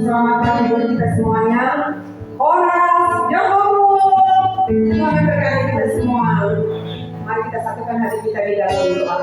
selamat pagi buat kita semuanya. Horas, Jakobo, Tuhan memberkati kita semua. Mari kita satukan hati kita di dalam doa.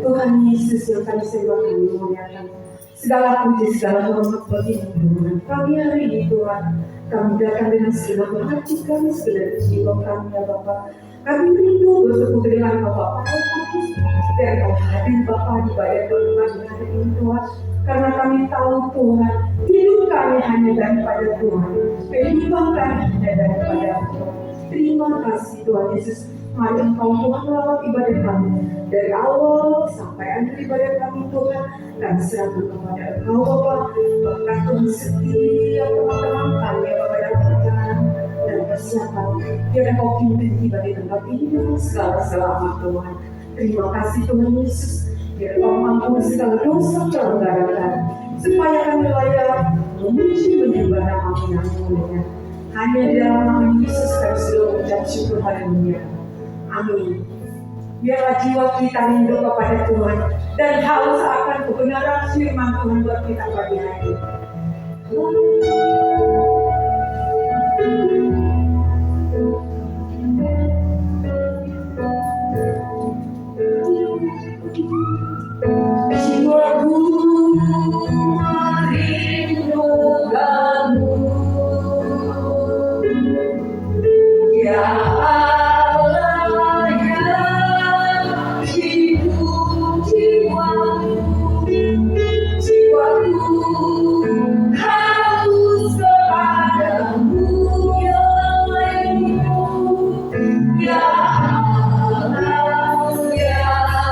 Tuhan Yesus yang kami sembah, kami memuliakan. Segala puji, segala hormat bagi Tuhan. Kami hari ini Tuhan, kami datang dengan segenap hati kami, segenap jiwa kami ya Bapa. Kami rindu bersekutu dengan Bapak Roh Kudus dan kau hadir Bapa di badan kami hari ini Tuhan. Karena kami tahu Tuhan, hidup kami hanya daripada Tuhan, kehidupan kami hanya daripada Tuhan. Terima kasih Tuhan Yesus. Mari Engkau Tuhan merawat ibadah kami dari awal sampai akhir ibadah kami Tuhan. Kami serahkan kepada Engkau Bapa. Bahkan Tuhan setiap teman-teman kami Bapa dalam perjalanan dan persiapan. Biar Engkau pimpin tiba di tempat ini dengan segala selamat Tuhan. Terima kasih Tuhan Yesus. Biar Engkau mengampuni segala dosa pelanggaran kami, supaya kami layak memuji menyembah nama-Mu yang mulia. Hanya di dalam nama Yesus kami sudah mengucap syukur, haleluya. Amin. Biarlah jiwa kita rindu kepada Tuhan dan haus akan kebenaran firman Tuhan buat kita pagi hari ini. Jiwaku merindukanmu, ya Allah yang hidup jiwaku, jiwaku haus kepadamu ya Allah, ya Allah yang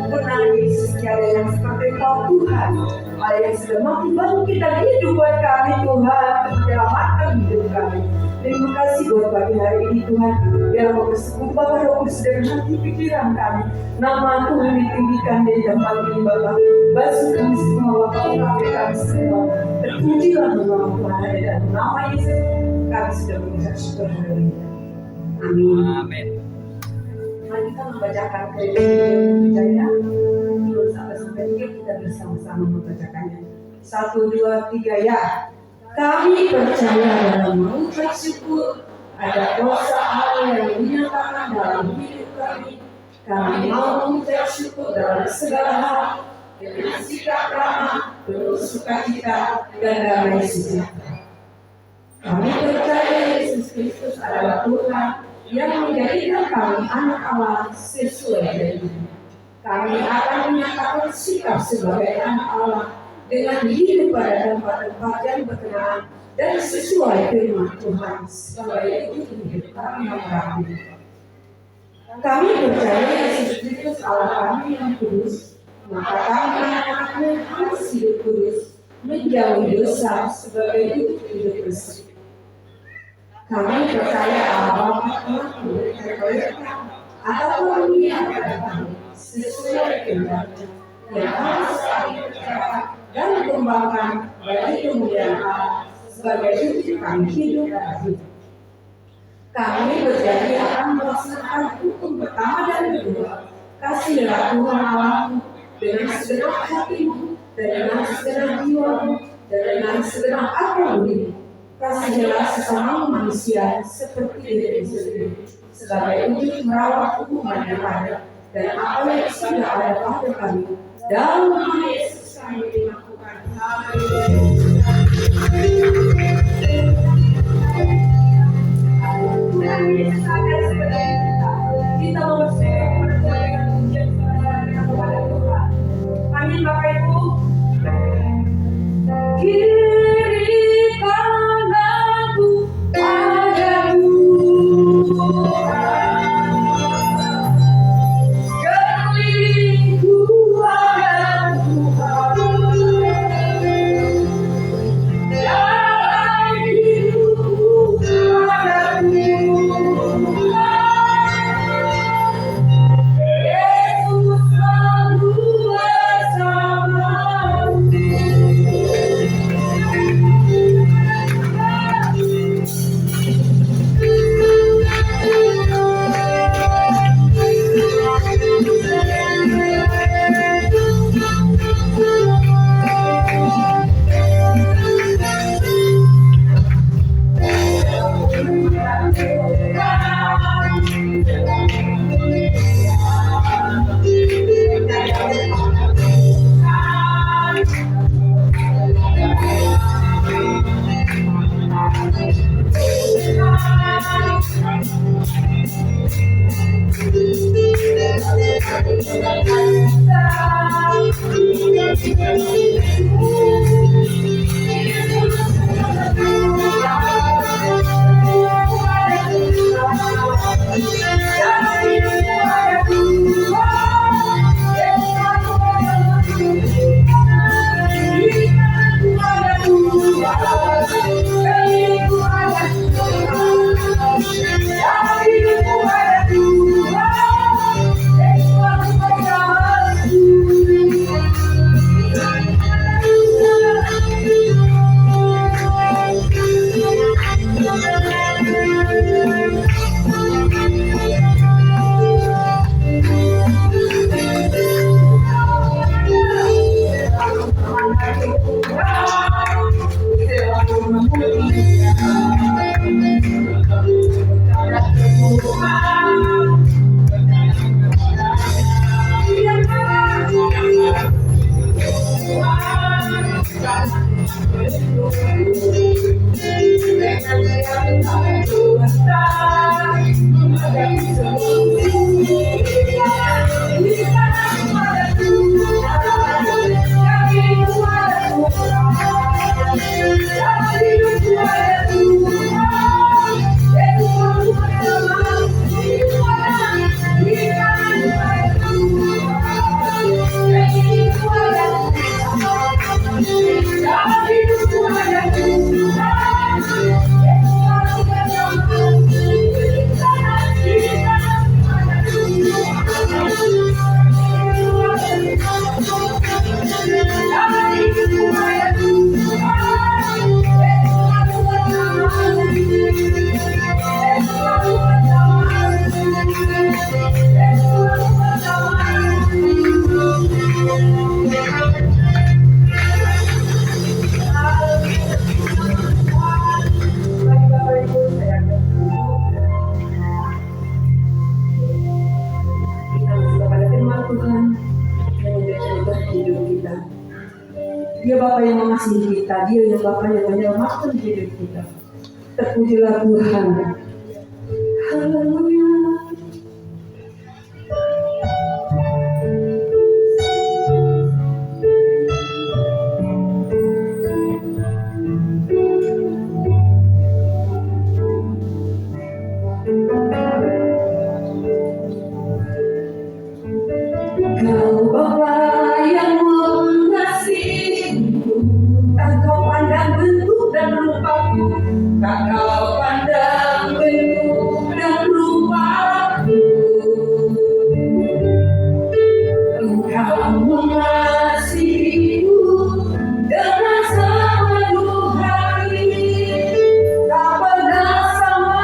Benar Yesus, tiada yang seperti Kau Tuhan. Allah yang sudah mati bangkit dan hidup buat kami Tuhan, menyelamatkan hidup kami. Terima kasih buat pagi hari ini Tuhan. Biar Kau bersekutu Bapa Roh Kudus dalam hati pikiran kami. Nama Tuhan ditinggikan di tempat ini Bapa. Basuh kami semua Bapa, urapi kami semua. Terpujilah nama Tuhan dan nama Yesus. Kami sudah mengucap syukur hari ini. Amin. Mari kita membacakan Jaya. Terus sampai 3 kita bersama-sama membacakannya. 1, 2, 3 ya. Kami percaya dalam mengucap syukur ada kuasa Allah yang dinyatakan dalam hidup kami. Kami mau mengucap syukur dalam segala hal dengan sikap ramah, penuh sukacita dan damai sejahtera. Kami percaya Yesus Kristus adalah Tuhan yang menjadikan kami anak Allah sesuai janjinya. Kami akan menyatakan sikap sebagai anak Allah dengan hidup pada tempat-tempat yang berkenan dan sesuai firman Tuhan sebagai itu hidup kami yang rapi. Kami percaya Yesus Kristus Allah kami yang kudus, maka kami anak-anaknya harus hidup kudus, menjauhi dosa sebagai itu hidup bersih. Kami percaya Allah telah memberikan kebaikan atau karunia kepada kami sesuai kehendaknya yang harus kami percaya dan kembangkan bagi kemuliaan Allah sebagai itu kami hidup dan hidup. Kami berjanji akan melaksanakan hukum pertama dan kedua. Kasihlah Tuhan Allahmu dengan segenap hatimu dan dengan segenap jiwamu dan dengan segenap akalmu. Kasihilah sesama manusia seperti diri sendiri sebagai wujud merawat hubungan yang ada dan apa yang sudah ada pada kami. Dalam nama Yesus kami dilakukan. Dan Yesus akan sebagai kita mempercayai percaya dengan pujian kepada Tuhan. Amin Bapak Ibu. Kiri kananku padamu, kelilingku ada Tuhan, dalam hidupku ada Tuhan. Yesus selalu bersamaku. Dia Bapa yang mengasihi kita, Dia yang Bapa yang menyelamatkan hidup kita. Terpujilah Tuhan. Haleluya. Kau Bapa yang mengasihiku, tak kau pandang bentuk dan rupaku, tak kau pandang bentuk dan rupaku. Engkau mengasihiku dengan sepenuh hati, tak pernah sama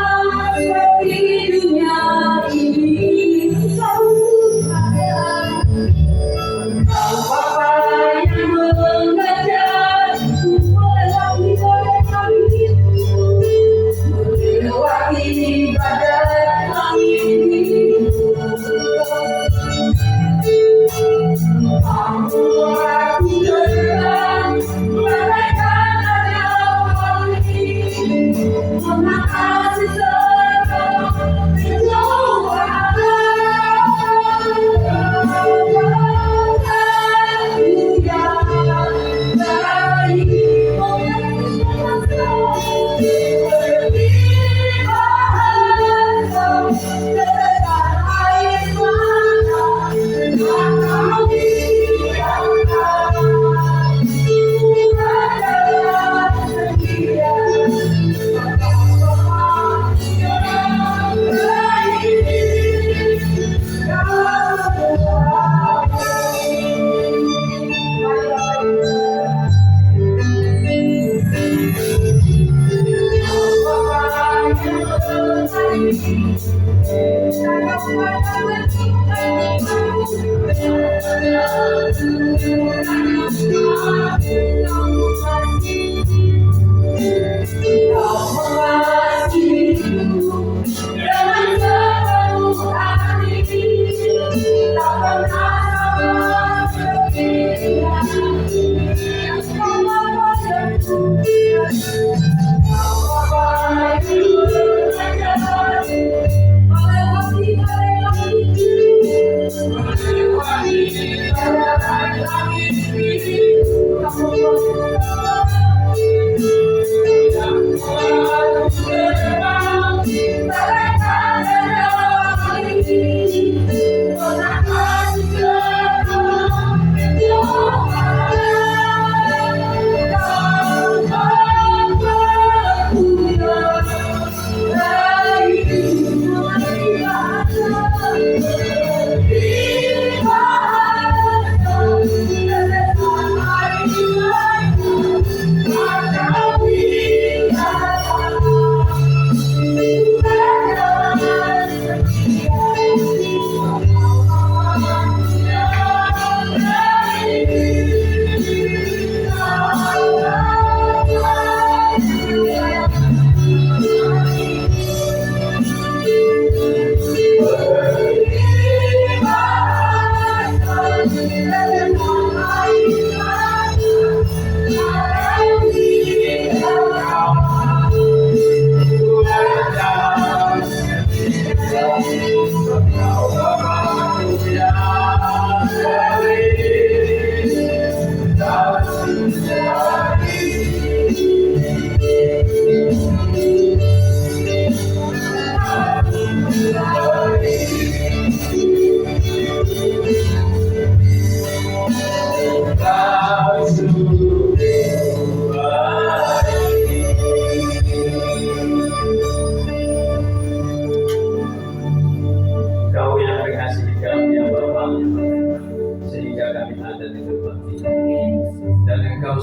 seperti dunia ini. Kau Bapa yang mengajarku melewati badai langit. Aku dengar mereka ada mengatasi segala pencobaan.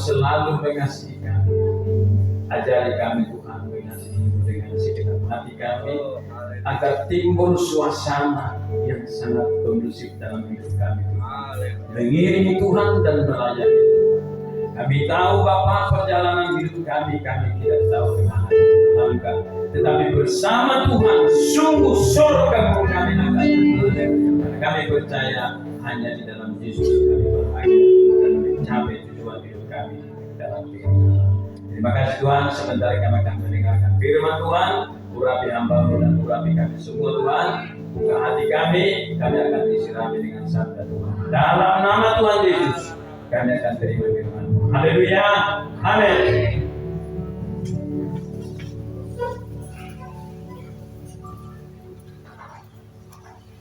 Selalu mengasihi kami. Ajari kami Tuhan mengasihi dengan segenap hati kami, agar timbul suasana yang sangat kondusif dalam hidup kami, mengiringi Tuhan dan melayani Tuhan. Kami tahu Bapa, perjalanan hidup kami tidak tahu kemana langkah, tetapi bersama Tuhan sungguh surga kami akan mengalir. Kami percaya hanya di dalam Yesus kami bahagia dan mencapai tujuan hidup kami. kami dalam kehidupan. Terima kasih Tuhan, sebentar kami akan mendengarkan firman Tuhan. Urapi hamba-Mu dan urapi kami semua Tuhan. Buka hati kami akan disirami dengan sabda Tuhan. Dalam nama Tuhan Yesus, kami akan terima firman-Mu. Haleluya, amin.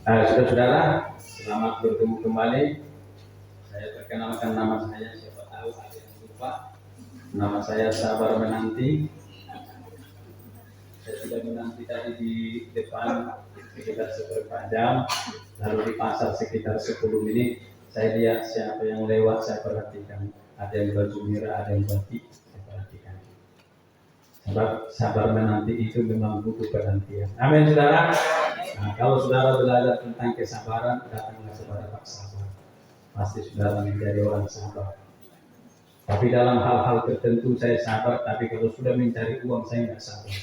Saudara-saudara, selamat bertemu kembali. Saya perkenalkan nama saya, siapa tahu ada yang lupa. Nama saya Sabar Menanti. Saya sudah menanti tadi di depan sekitar seperempat jam, lalu di pasar sekitar 10 menit. Saya lihat siapa yang lewat, saya perhatikan. Ada yang baju merah, ada yang batik, saya perhatikan. Sabar menanti itu memang butuh perhatian. Amin, saudara. Nah, kalau saudara belajar tentang kesabaran, datanglah kepada Pak Sabar. Pasti saudara menjadi orang sabar. Tapi dalam hal-hal tertentu saya sabar, tapi kalau sudah mencari uang saya nggak sabar.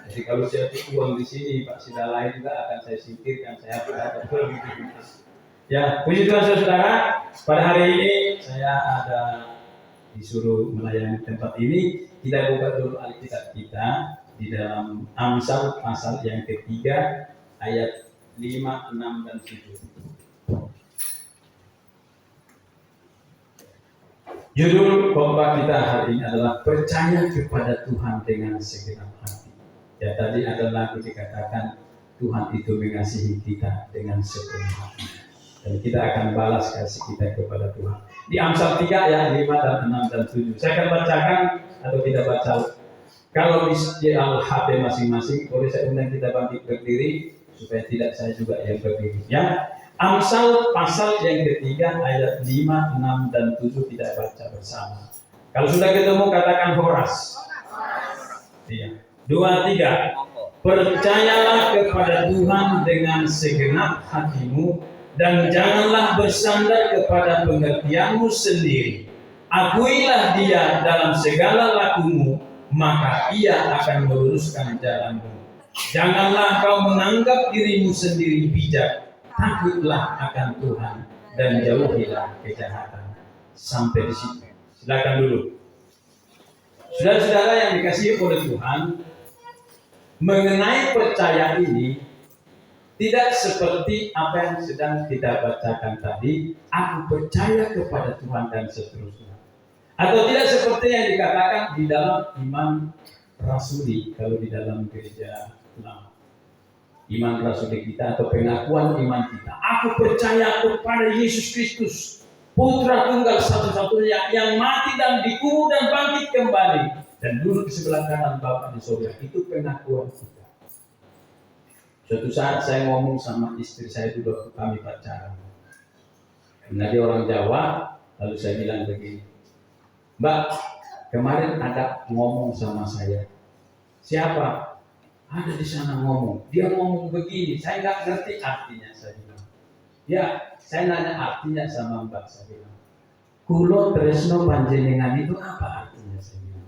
Jadi kalau saya cari uang di sini, Pak Sida lain juga akan saya singkirkan, saya berada begitu. Ya, puji Tuhan saudara. Pada hari ini saya ada disuruh melayani tempat ini. Kita buka dulu Alkitab kita di dalam Amsal pasal yang ketiga ayat 5, 6, dan 7. Judul khotbah kita hari ini adalah percaya kepada Tuhan dengan segenap hati. Ya, tadi ada lagu dikatakan Tuhan itu mengasihi kita dengan sepenuh hati. Dan kita akan balas kasih kita kepada Tuhan. Di Amsal 3 ayat 5 dan 6 dan 7. Saya akan bacakan atau kita baca. Kalau di HP masing-masing, boleh saya undang kita bangkit berdiri supaya tidak saya juga yang berdiri. Ya, Amsal pasal yang ketiga ayat 5, 6, dan 7 kita baca bersama. Kalau sudah ketemu katakan Horas. Iya. 2, 3. Percayalah kepada Tuhan dengan segenap hatimu dan janganlah bersandar kepada pengertianmu sendiri. Akuilah Dia dalam segala lakumu, maka Ia akan meluruskan jalanmu. Janganlah kau menganggap dirimu sendiri bijak. Takutlah akan Tuhan dan jauhilah kejahatan. Sampai di situ. Silakan dulu. Saudara-saudara yang dikasihi oleh Tuhan, mengenai percaya ini tidak seperti apa yang sedang kita bacakan tadi. Aku percaya kepada Tuhan dan seterusnya. Atau tidak seperti yang dikatakan di dalam iman rasuli kalau di dalam gereja lama. Iman rasuli kita atau pengakuan iman kita. Aku percaya kepada Yesus Kristus, Putra Tunggal satu-satunya yang mati dan dikubur dan bangkit kembali dan duduk di sebelah kanan Bapa di surga. Itu pengakuan kita. Suatu saat saya ngomong sama istri saya dulu waktu kami pacaran. Karena dia orang Jawa, lalu saya bilang begini, Mbak, kemarin ada ngomong sama saya. Siapa? Ada di sana ngomong. Dia ngomong begini, saya nggak ngerti artinya. Saya bilang, ya, saya nanya artinya sama Mbak. Saya bilang, kulo tresno panjenengan itu apa artinya? Saya bilang,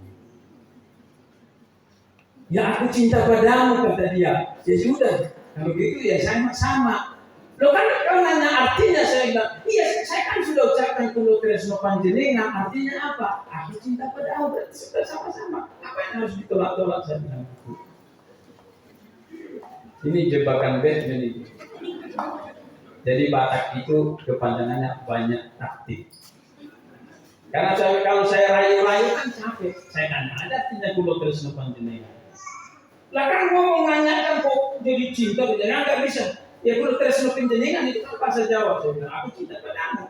ya aku cinta padamu, kata dia. Ya sudah, kalau gitu ya saya sama. Lo kan kau nanya artinya, saya bilang, iya saya kan sudah ucapkan kulo tresno panjenengan, artinya apa? Aku cinta padamu, berarti sudah sama-sama. Apa yang harus ditolak-tolak? Saya bilang, ini jebakan Batman itu. Jadi Batak itu kepanjangannya banyak taktik. Karena kalau saya rayu-rayu kan capek. Saya nanya ada artinya kulo tresno panjenengan. Lah kan ngomong nanya kan kok jadi cinta panjenengan nggak bisa. Ya kulo tresno panjenengan itu kan bahasa Jawa. Saya bilang aku cinta padamu.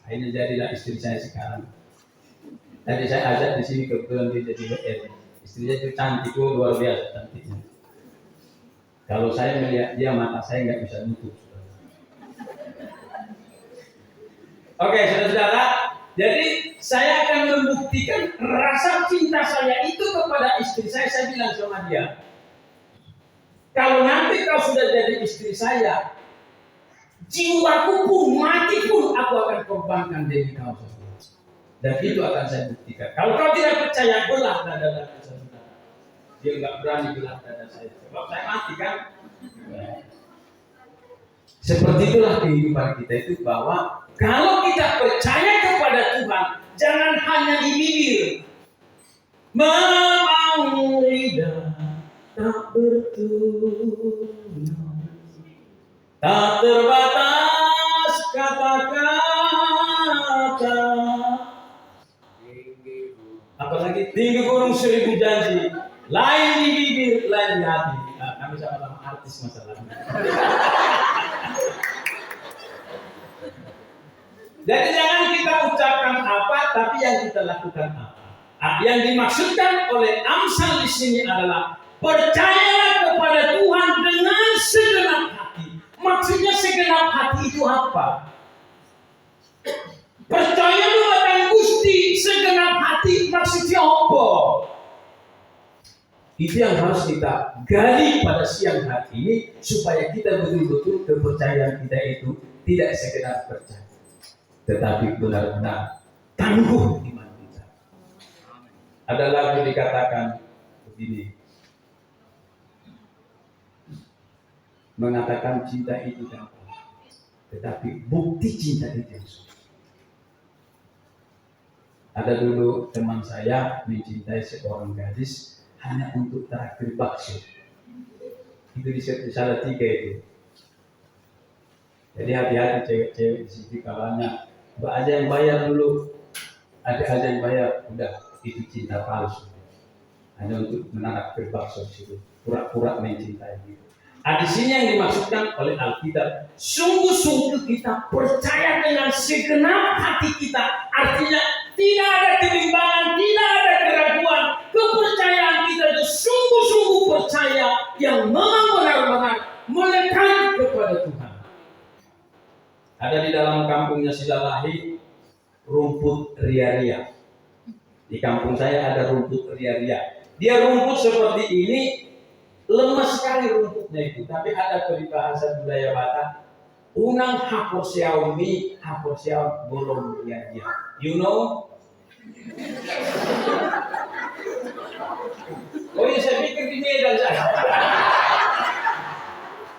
Akhirnya jadilah istri saya sekarang. Tadi saya ajak di sini kebetulan dia jadi WR. Istrinya itu cantik, luar biasa cantiknya. Kalau saya melihat dia, mata saya nggak bisa nutup. Oke, saudara-saudara. Jadi saya akan membuktikan rasa cinta saya itu kepada istri saya. Saya bilang sama dia, kalau nanti kau sudah jadi istri saya, jiwaku pun mati pun aku akan korbankan diri kau. Dan itu akan saya buktikan. Kalau kau tidak percaya, belah dada saya. Dia nggak berani belah dada saya. Sebab saya mati kan. Seperti itulah kehidupan kita itu, bahwa kalau kita percaya kepada kepada Tuhan jangan hanya di bibir. Memang lidah tak bertunas, tak terbatas kata-kata, apalagi tinggi gunung seribu janji, lain di bibir, lain di hati. Nah, kami sama-sama artis masalahnya. Jadi jangan kita ucapkan apa, tapi yang kita lakukan apa. Yang dimaksudkan oleh Amsal di sini adalah percayalah kepada Tuhan dengan segenap hati. Maksudnya segenap hati itu apa? Percaya kepada Gusti segenap hati maksudnya apa? Itu yang harus kita gali pada siang hari ini supaya kita betul-betul kepercayaan kita itu tidak sekedar percaya, tetapi benar-benar tangguh iman kita. Ada lagu dikatakan begini, mengatakan cinta itu gampang, tetapi bukti cinta itu yang susah. Ada dulu teman saya mencintai seorang gadis hanya untuk traktir bakso. Itu di Salatiga itu. Jadi hati-hati cewek-cewek di sini kalanya mbak aja yang bayar dulu, ada aja yang bayar, udah itu cinta palsu. Hanya untuk menakdir bakso situ, pura-pura mencintai gitu. Di sini yang dimaksudkan oleh Alkitab, sungguh-sungguh kita percaya dengan segenap hati kita. Artinya tidak ada kebimbangan, tidak ada keraguan. Kepercayaan kita itu sungguh-sungguh percaya yang memang benar-benar melekat kepada Tuhan. Ada di dalam kampungnya Silalahi rumput ria-ria. Di kampung saya ada rumput ria-ria. Dia rumput seperti ini, lemas sekali rumputnya itu. Tapi ada peribahasa budaya Batak, unang haposiao mi, haposiao bolong ria-ria. You know? Oh iya, saya pikir di Medan saya.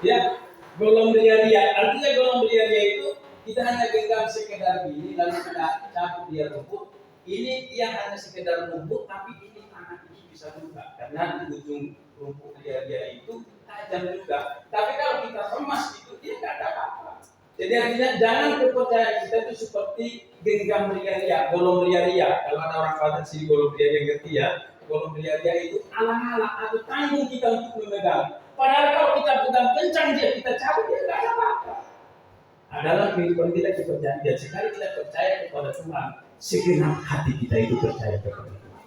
Ya, golong ria-ria. Artinya golong ria-ria itu kita hanya genggam sekedar gini, lalu kita cabut dia rumput. Ini dia hanya sekedar rumput, tapi ini tangan ini bisa buka karena di ujung rumput ria-ria itu tajam juga. Tapi kalau kita remas itu dia nggak ada apa-apa. Jadi artinya jangan kepercayaan kita itu seperti genggam ria-ria, golong ria-ria. Kalau ada orang Batak sini golong ria-ria ngerti ya. Golong ria-ria itu alang-alang atau tanggung kita untuk memegang. Padahal kalau kita pegang kencang dia, kita cabut dia nggak ada apa-apa. Adalah kehidupan kita kepercayaan. Dan sekali kita percaya kepada Tuhan, segenap hati kita itu percaya kepada Tuhan.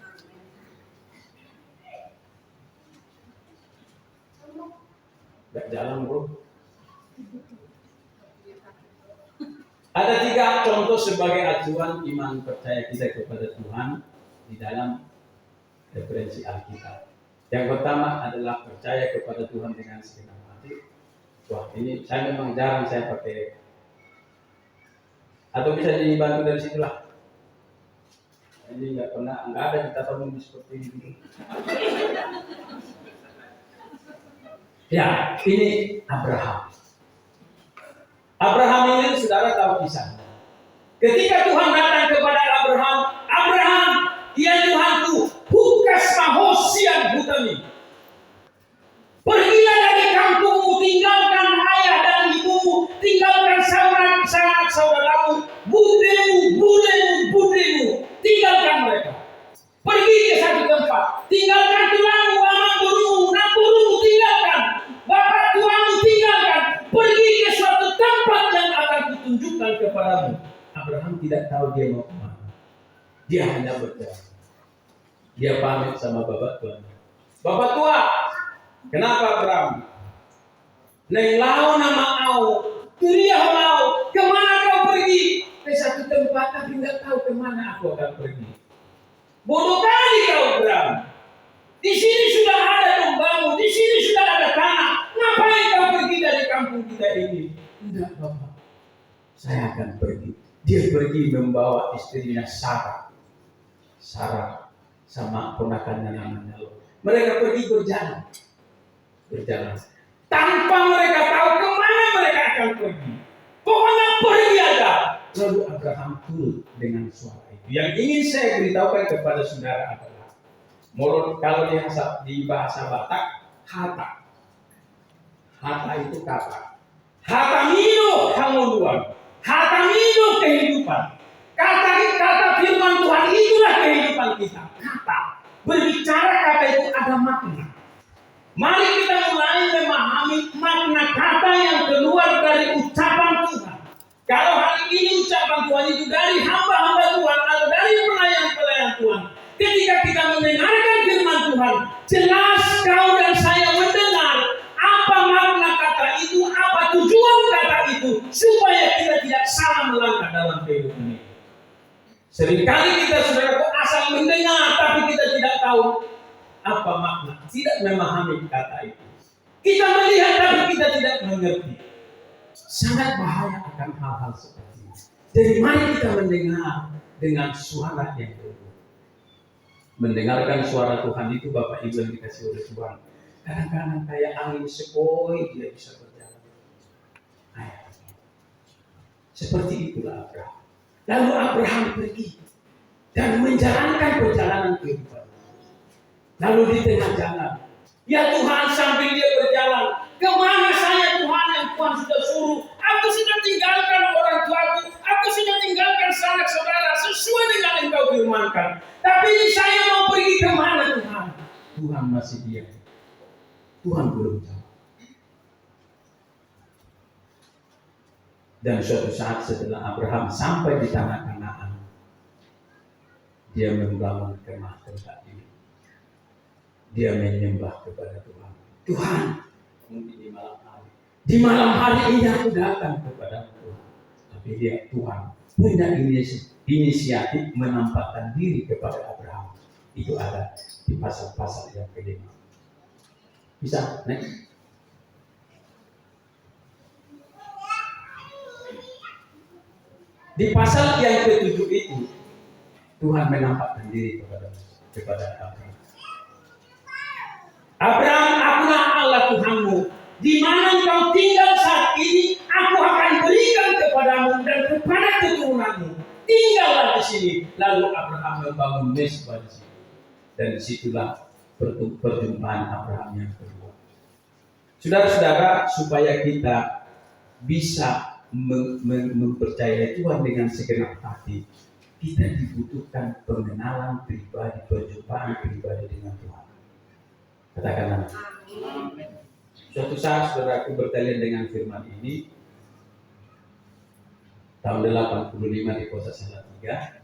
Gak jalan bro. Ada 3 contoh sebagai acuan iman percaya kita kepada Tuhan di dalam referensi Alkitab. Yang pertama adalah percaya kepada Tuhan dengan segenap hati. Wah, ini saya memang jarang saya pakai. Atau bisa dibantu dari situlah. Ini nggak ada kita tahu seperti ini. Ya, ini Abraham. Abraham ini saudara tahu kisah. Ketika Tuhan datang kepada Abraham, Abraham, ya Tuhanku, hukas mahosian hutami. Pergilah dari kampungmu, tinggalkan ayah dan ibumu, tinggalkan sanak saudaramu, budemu, tinggalkan mereka. Pergi ke satu tempat, tinggalkan tulangmu, amak gurumu, naburumu, tinggalkan. Bapak tuamu tinggalkan. Pergi ke suatu tempat yang akan kutunjukkan kepadamu. Abraham tidak tahu dia mau kemana. Dia hanya berjalan. Dia pamit sama bapak tuanya. Bapak tua, kenapa Abraham? Neng lau nama au, turiah lau, kemana kau pergi? Ke satu tempat tapi nggak tahu kemana aku akan pergi. Bodoh kali kau Abraham. Di sini sudah ada dombamu, di sini sudah ada tanah. Ngapain kau pergi dari kampung kita ini? Enggak bapak, saya akan pergi. Dia pergi membawa istrinya Sarah sama ponakannya namanya Lot. Mereka pergi berjalan. Tanpa mereka tahu kemana mereka akan pergi. Pokoknya pergi aja. Lalu Abraham turut dengan suara itu. Yang ingin saya beritahukan kepada saudara adalah, kalau di bahasa Batak, hata. Hata itu kata. Hata mino hamuluan. Hata mino kehidupan. Kata firman Tuhan itulah kehidupan kita. Kata. Berbicara kata itu ada makna. Mari kita mulai memahami makna kata yang keluar dari ucapan Tuhan. Kalau hari ini ucapan Tuhan itu dari hamba-hamba Tuhan atau dari pelayan-pelayan Tuhan, ketika kita mendengarkan firman Tuhan, jelas kau dan saya mendengar apa makna kata itu, apa tujuan kata itu, supaya kita tidak salah melangkah dalam kehidupan ini. Seringkali kita saudara asal mendengar, tapi kita tidak tahu apa makna, tidak memahami kata itu. Kita melihat tapi kita tidak mengerti. Sangat bahaya akan hal-hal seperti ini. Jadi mari kita mendengar dengan suara yang berbeda. Mendengarkan suara Tuhan itu Bapak Ibu yang dikasih oleh Tuhan. Kadang-kadang kayak angin sepoi dia bisa berjalan. Seperti itulah Abraham. Lalu Abraham pergi dan menjalankan perjalanan kehidupan. Lalu di tengah jalan, ya Tuhan, sambil dia berjalan, kemana saya Tuhan yang Tuhan sudah suruh? Aku sudah tinggalkan orang tuaku, aku sudah tinggalkan sanak saudara sesuai dengan yang Kau firmankan. Tapi saya mau pergi kemana Tuhan? Tuhan masih diam. Tuhan belum jawab. Dan suatu saat setelah Abraham sampai di tanah Kanaan, dia membangun kemah tempat ini. Dia menyembah kepada Tuhan. Tuhan, mungkin di malam hari ini aku datang kepada Tuhan. Tapi dia Tuhan punya inisiatif menampakkan diri kepada Abraham. Itu ada di pasal-pasal yang kelima. Bisa, next. Di pasal yang ke-7 itu Tuhan menampakkan diri kepada Abraham. Abraham, akulah Allah Tuhanmu. Di mana engkau tinggal saat ini, aku akan berikan kepadamu dan kepada keturunanmu. Tinggallah di sini. Lalu Abraham membangun mezbah di sini. Dan disitulah perjumpaan Abraham yang kedua. Saudara-saudara, supaya kita bisa mempercayai Tuhan dengan segenap hati, kita dibutuhkan pengenalan pribadi, perjumpaan pribadi dengan Tuhan. Katakanlah. Suatu saat saudaraku bertanya dengan firman ini, tahun 85 di Kota Salatiga,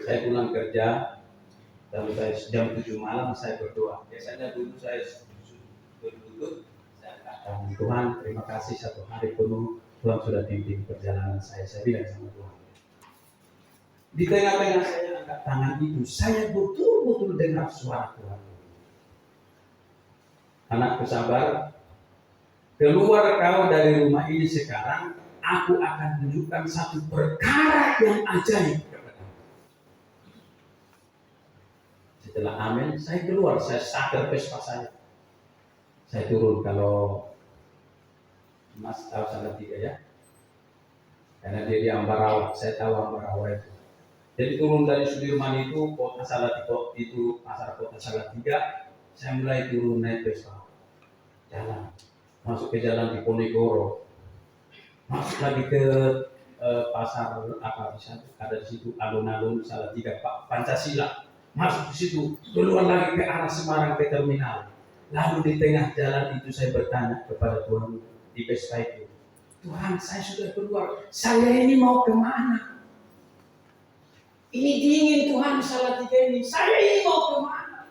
saya pulang kerja, lalu saya jam 7 malam saya berdoa. Biasanya dulu saya berlutut, saya katakan, Tuhan terima kasih satu hari penuh Tuhan sudah pimpin perjalanan saya bilang sama Tuhan. Di tengah-tengah saya angkat tangan itu, saya betul-betul dengar suara Tuhan. Anakku sabar, keluar kau dari rumah ini sekarang, aku akan tunjukkan satu perkara yang ajaib kepadamu. Setelah amin, saya keluar, saya starter Vespa saya. Saya turun, kalau Mas tahu Salatiga ya, karena dia di Ambarawa, saya tahu Ambarawa itu. Jadi turun dari Sudirman itu, Kota Salatiga itu pasar Kota Salatiga, saya mulai turun naik Vespa, jalan, masuk ke jalan di Ponegoro, masuk lagi ke pasar apa bisa ada di situ alun-alun Salatiga Pancasila, masuk di situ, keluar lagi ke arah Semarang ke terminal. Lalu di tengah jalan itu saya bertanya kepada Tuhan di Vespa itu, Tuhan, saya sudah keluar, saya ini mau kemana? Ini dingin Tuhan Salatiga ini, saya ini mau kemana?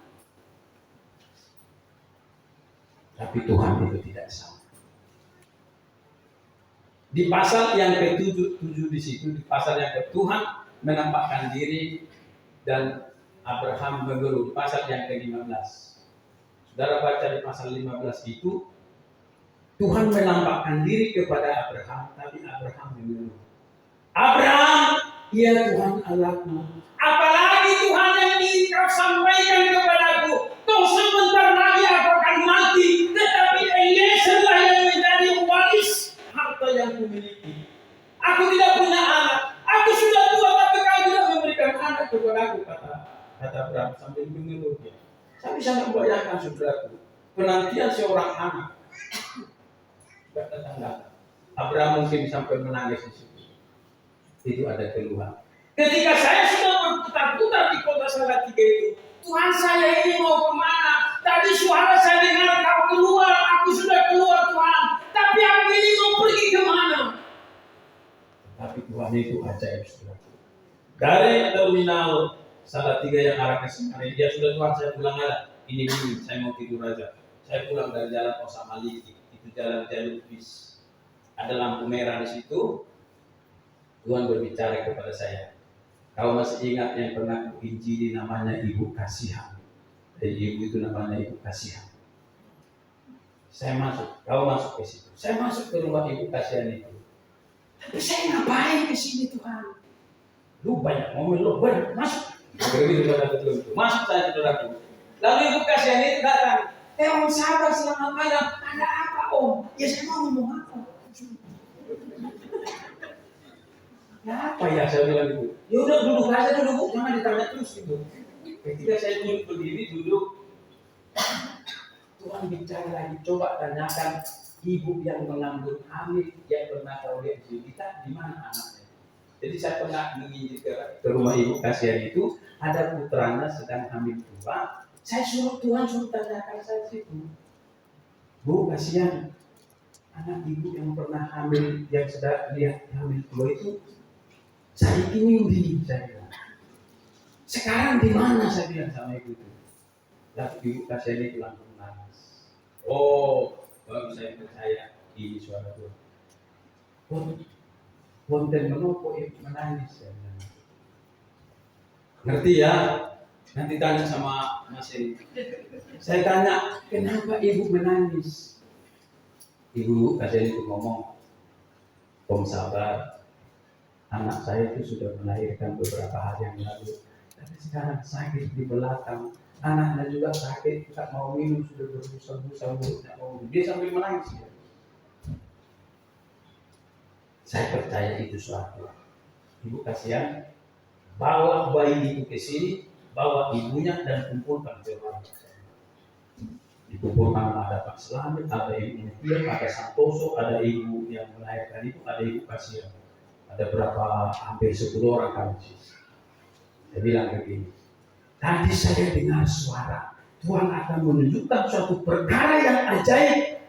Tapi Tuhan itu tidak sama. Di pasal yang ke-7 di situ, di pasal yang Tuhan menampakkan diri dan Abraham mengeluh. Pasal yang ke-15. Saudara baca di pasal 15 itu, Tuhan menampakkan diri kepada Abraham, tapi Abraham mengeluh. Abraham, ya Tuhan Allahku, apalagi Tuhan yang ingin kau sampaikan kepadaku, kau sebentar lagi aku akan mati, tetapi Eliezer lah yang menjadi waris harta yang kumiliki. Aku tidak punya anak, kepadaku, kata Abraham sambil mengeluh. Saya bisa membayangkan saudaraku, penantian seorang anak. Kata Abraham mungkin sampai menangis di situ. Itu ada keluhan. Ketika saya sudah berputar-putar di kota Salatiga itu, Tuhan, saya ini mau kemana? Tadi suara saya dengar kau keluar, aku sudah keluar Tuhan. Tapi aku ini mau pergi kemana? Tapi Tuhan itu ajaib saudaraku. Dari terminal Salatiga yang arah ke Singkarak, dia sudah Tuhan, saya pulang ada. Ini saya mau tidur aja. Saya pulang dari jalan Osamaliki, itu jalan jalur bis. Ada lampu merah di situ. Tuhan berbicara kepada saya. Kau masih ingat yang pernah kuinjili namanya Ibu Kasihan? Jadi ibu itu namanya Ibu Kasihan. Saya masuk, kau masuk ke situ. Saya masuk ke rumah Ibu Kasihan itu. Tapi saya ngapain ke sini Tuhan? Lu banyak ngomong, lu banyak masuk. Begitu kepada Tuhan itu. Masuk saya saudaraku. Lalu Ibu Kasihan itu datang. Om sabar, selamat malam. Ada apa Om? Ya saya mau ngomong apa? Ya apa ya saya bilang itu? Ya udah duduk aja dulu, jangan ditanya terus gitu. Ketika saya duduk berdiri duduk, Tuhan bicara lagi, coba tanyakan ibu yang mengandung hamil yang pernah kau lihat di kita di mana anaknya. Jadi saya pernah menginjil ke rumah Ibu Kasihan itu, ada putranya sedang hamil 2. Saya Tuhan suruh tanyakan saya situ. Bu Kasihan, anak ibu yang pernah hamil yang sedang lihat hamil 2 itu saya ingin di saya. Sekarang di mana saya bilang sama ibu itu? Lalu Ibu Kasihan itu langsung nangis. Oh, baru saya percaya ini suara Tuhan. Wonten menopo ibu menangis saya bilang. Ngerti ya? Nanti tanya sama Mas Eri. Saya tanya, kenapa ibu menangis? Ibu Kasihan itu ngomong, Om sabar. Anak saya itu sudah melahirkan beberapa hari yang lalu, tapi sekarang sakit di belakang. Anaknya juga sakit, tidak mau minum, sudah berbusa-busa mulut, tidak mau minum. Dia sambil menangis. Saya percaya itu suatu. Ibu Kasihan bawa bayi itu ke sini, bawa ibunya dan kumpulkan ke rumah. Dikumpulkan ada Pak Selamat, ada Ibu Mutia, ada Santoso, ada ibu yang melahirkan itu, ada Ibu Kasihan. Ada berapa, hampir 10 orang kami. Saya bilang begini, tadi saya dengar suara Tuhan akan menunjukkan suatu perkara yang ajaib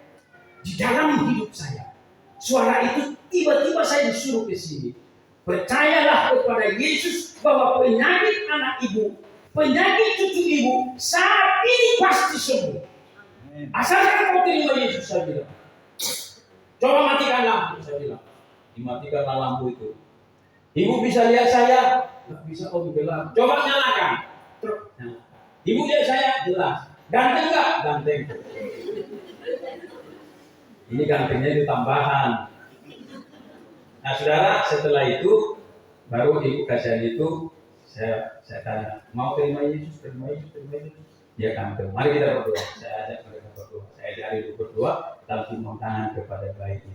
di dalam hidup saya. Suara itu tiba-tiba saya disuruh ke sini. Percayalah kepada Yesus bahwa penyakit anak ibu, penyakit cucu ibu saat ini pasti sembuh. Asalkan kau terima Yesus, saya bilang. Coba matikan lampu, saya bilang. Dimatikan lampu itu. Ibu bisa lihat saya? Nggak bisa Om gelap. Coba nyalakan. Ibu lihat saya? Jelas. Ganteng nggak? Ganteng. Ini gantengnya itu tambahan. Nah saudara, setelah itu baru Ibu Kasihan itu saya tanya, mau terima Yesus, terima Yesus, terima Yesus. Dia ganteng. Mari kita berdoa. Saya ajak mereka berdoa. Saya ajak ibu berdoa, lalu mohon tangan kepada bayi itu.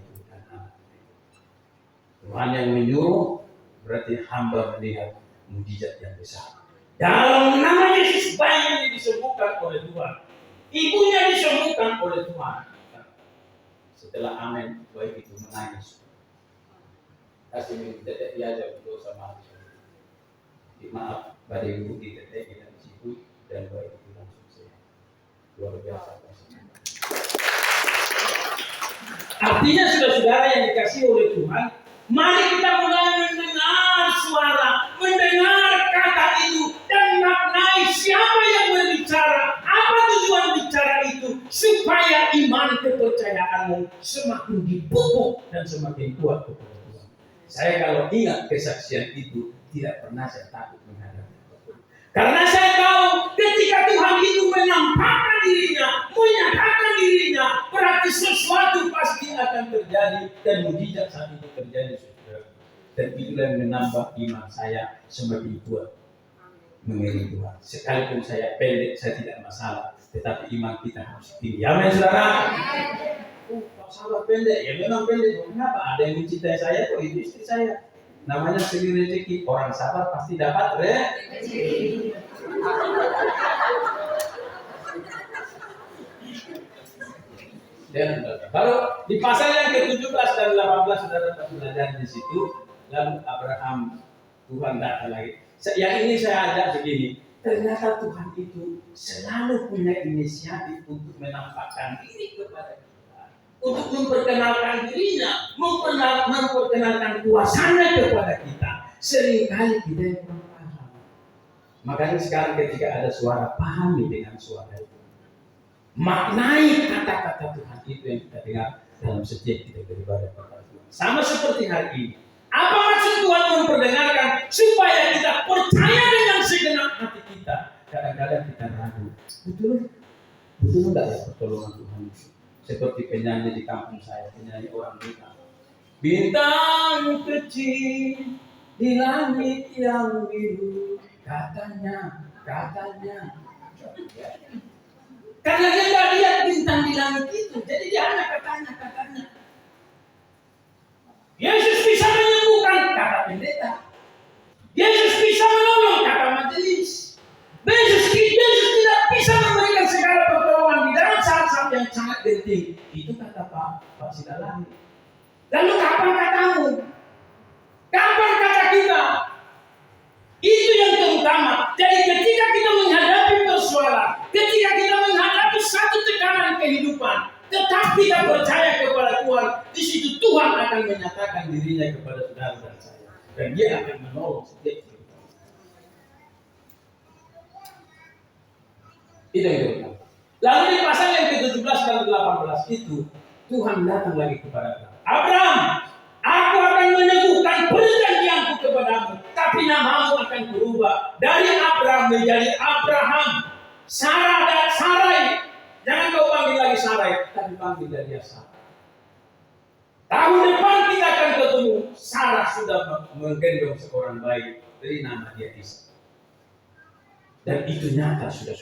Tuhan yang menyuruh berarti hamba melihat mujizat yang besar. Dalam nama Yesus bayi ini disembuhkan oleh Tuhan. Ibunya disembuhkan oleh Tuhan. Setelah amin, bayi itu menangis. Kasih minum tetek diajak berdoa sama maaf, pada ibu di tetek kita di situ dan bayi itu langsung sehat. Luar biasa. Artinya saudara-saudara yang dikasih oleh Tuhan, mari kita mulai mendengar suara, mendengar kata itu, dan maknai siapa yang berbicara, apa tujuan bicara itu, supaya iman kepercayaanmu semakin dipupuk dan semakin kuat kepada Tuhan. Saya kalau ingat kesaksian itu, tidak pernah saya takut menghadapi apapun. Karena saya tahu ketika Tuhan itu menampakkan dirinya, menyatakan dirinya, berarti sesuatu pasti akan terjadi dan mujizat saat itu terjadi. Dan itulah yang menambah iman saya semakin kuat mengiring Tuhan. Sekalipun saya pendek, saya tidak masalah, tetapi iman kita harus tinggi. Amin saudara. Kalau salah pendek, ya memang pendek. Kenapa? Ada yang mencintai saya, kok itu istri saya. Namanya segi rezeki. Orang sabar pasti dapat rezeki. Dan baru di pasal yang ke-17 dan 18 sudah dapat belajar di situ. Lalu Abraham, Tuhan datang lagi. Yang ini saya ajak begini. Ternyata Tuhan itu selalu punya inisiatif untuk menampakkan diri kepada kita, untuk memperkenalkan dirinya, memperkenalkan kuasanya kepada kita. Seringkali kita yang kurang paham. Makanya sekarang ketika ada suara, pahami dengan suara itu. Maknai kata-kata Tuhan itu yang kita dengar dalam setiap kita beribadah kepada Tuhan. Sama seperti hari ini. Apa maksud Tuhan memperdengarkan? Supaya kita percaya dengan segenap hati kita. Kadang-kadang kita ragu. Betul enggak ya pertolongan Tuhan? Seperti penyanyi di kampung saya, penyanyi orang buta. Bintang kecil di langit yang biru, katanya. Karena dia nggak lihat bintang di langit itu, jadi dia hanya katanya. Yesus bisa menyembuhkan, kata pendeta. Yesus bisa menolong, kata majelis. Yesus tidak bisa memberikan segala pertolongan di dalam saat-saat yang sangat genting. Itu kata Pak Sidalani. Lalu kapan katamu? Kapan kata kita? Itu yang terutama. Jadi ketika kita menghadapi persoalan, ketika kita menghadapi satu tekanan kehidupan, tetap kita percaya kepada Tuhan, di situ Tuhan akan menyatakan dirinya kepada saudara dan saya, dan Dia akan menolong setiap kita. Itu yang terutama. Lalu di pasal yang ke-17 dan 18 itu, Tuhan datang lagi kepada Abraham. Aku akan meneguhkan perjanjianku kepadamu, tapi namamu akan berubah dari Abraham menjadi Abraham. Sarah dan Sarai, jangan kau panggil lagi Sarai, tapi panggil dia Sarah. Tahun depan kita akan ketemu. Sarah sudah menggendong seorang bayi, beri nama dia Ishak. Dan itu nyata sudah.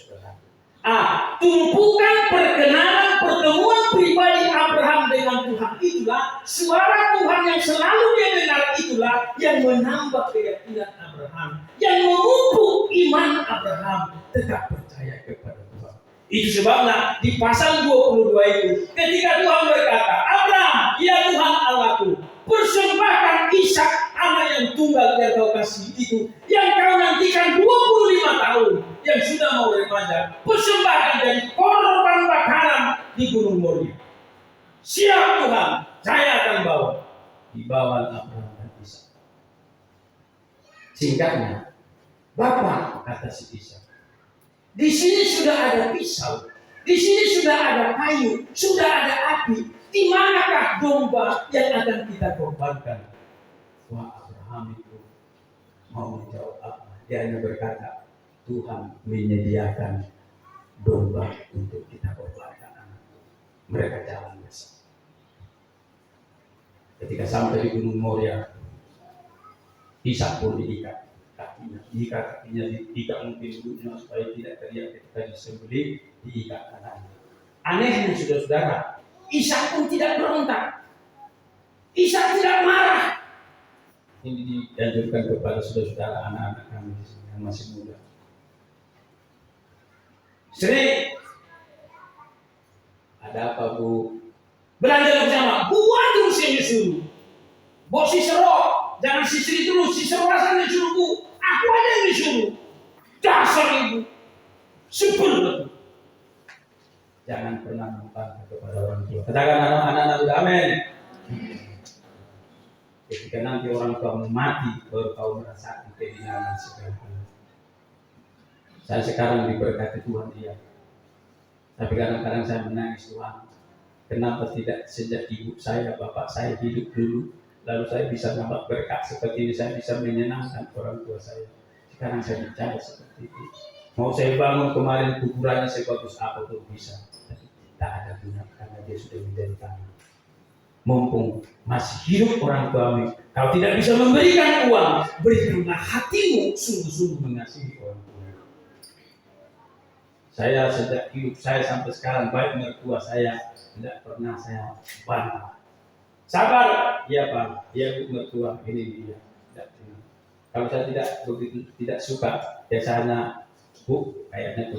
Tumpukan perkenalan pertemuan pribadi Abraham dengan Tuhan itulah, suara Tuhan yang selalu dia dengar itulah yang menambah keyakinan Abraham, yang memupuk iman Abraham tetap percaya kepada Tuhan. Itu sebabnya di pasal 22 itu, ketika Tuhan berkata, Abraham, ya Tuhan Allahku, persembahkan Ishak anak yang tunggal yang kau kasih itu, yang kau nantikan 25 tahun, yang sudah mau remaja, persembahkan jadi korban bakaran di Gunung Moria. Siap Tuhan, saya akan bawa. Dibawa Abraham dan Ishak. Singkatnya, Bapak, kata si Ishak, di sini sudah ada pisau, di sini sudah ada kayu, sudah ada api. Di manakah domba yang akan kita korbankan? Wah, Abraham itu mau menjawab apa? Dia hanya berkata, Tuhan menyediakan domba untuk kita korbankan. Mereka jalan bersama. Ketika sampai di Gunung Moria, Ishak pun diikat kakinya, diikat mungkin duduknya supaya tidak teriak ketika disembelih, diikat tangannya. Anehnya saudara-saudara, Ishak pun tidak berontak, Ishak tidak marah. Ini dianjurkan kepada saudara-saudara anak-anak kami yang masih muda. Sri, ada apa Bu? Belanja bersama, buat dulu sini suruh. Bok si Sero, jangan si Sri dulu, si Sero rasanya disuruh Bu. Aku aja yang disuruh. Dasar ibu, sebel betul. Jangan pernah membangga kepada orang tua. Katakan anak-anak udah amin. Ketika nanti orang tua mati, baru kau merasakan kehilangan segala hal. Saya sekarang diberkati Tuhan dia. Tapi kadang-kadang saya menangis, Tuhan, kenapa tidak sejak ibu saya, bapak saya hidup dulu, lalu saya bisa dapat berkat seperti ini, saya bisa menyenangkan orang tua saya. Sekarang saya bicara seperti itu. Mau saya bangun kemarin kuburannya sebagus apa pun bisa, tapi tidak ada guna karena dia sudah menjadi tanah. Mumpung masih hidup orang tuamu, kau tidak bisa memberikan uang, berikanlah hatimu sungguh-sungguh mengasihi orang tua. Saya sejak hidup saya sampai sekarang, baik mertua saya tidak pernah saya bantah. Sabar, ya Pak, ya Bu mertua, ini dia. Kalau saya tidak suka, biasanya Bu, kayaknya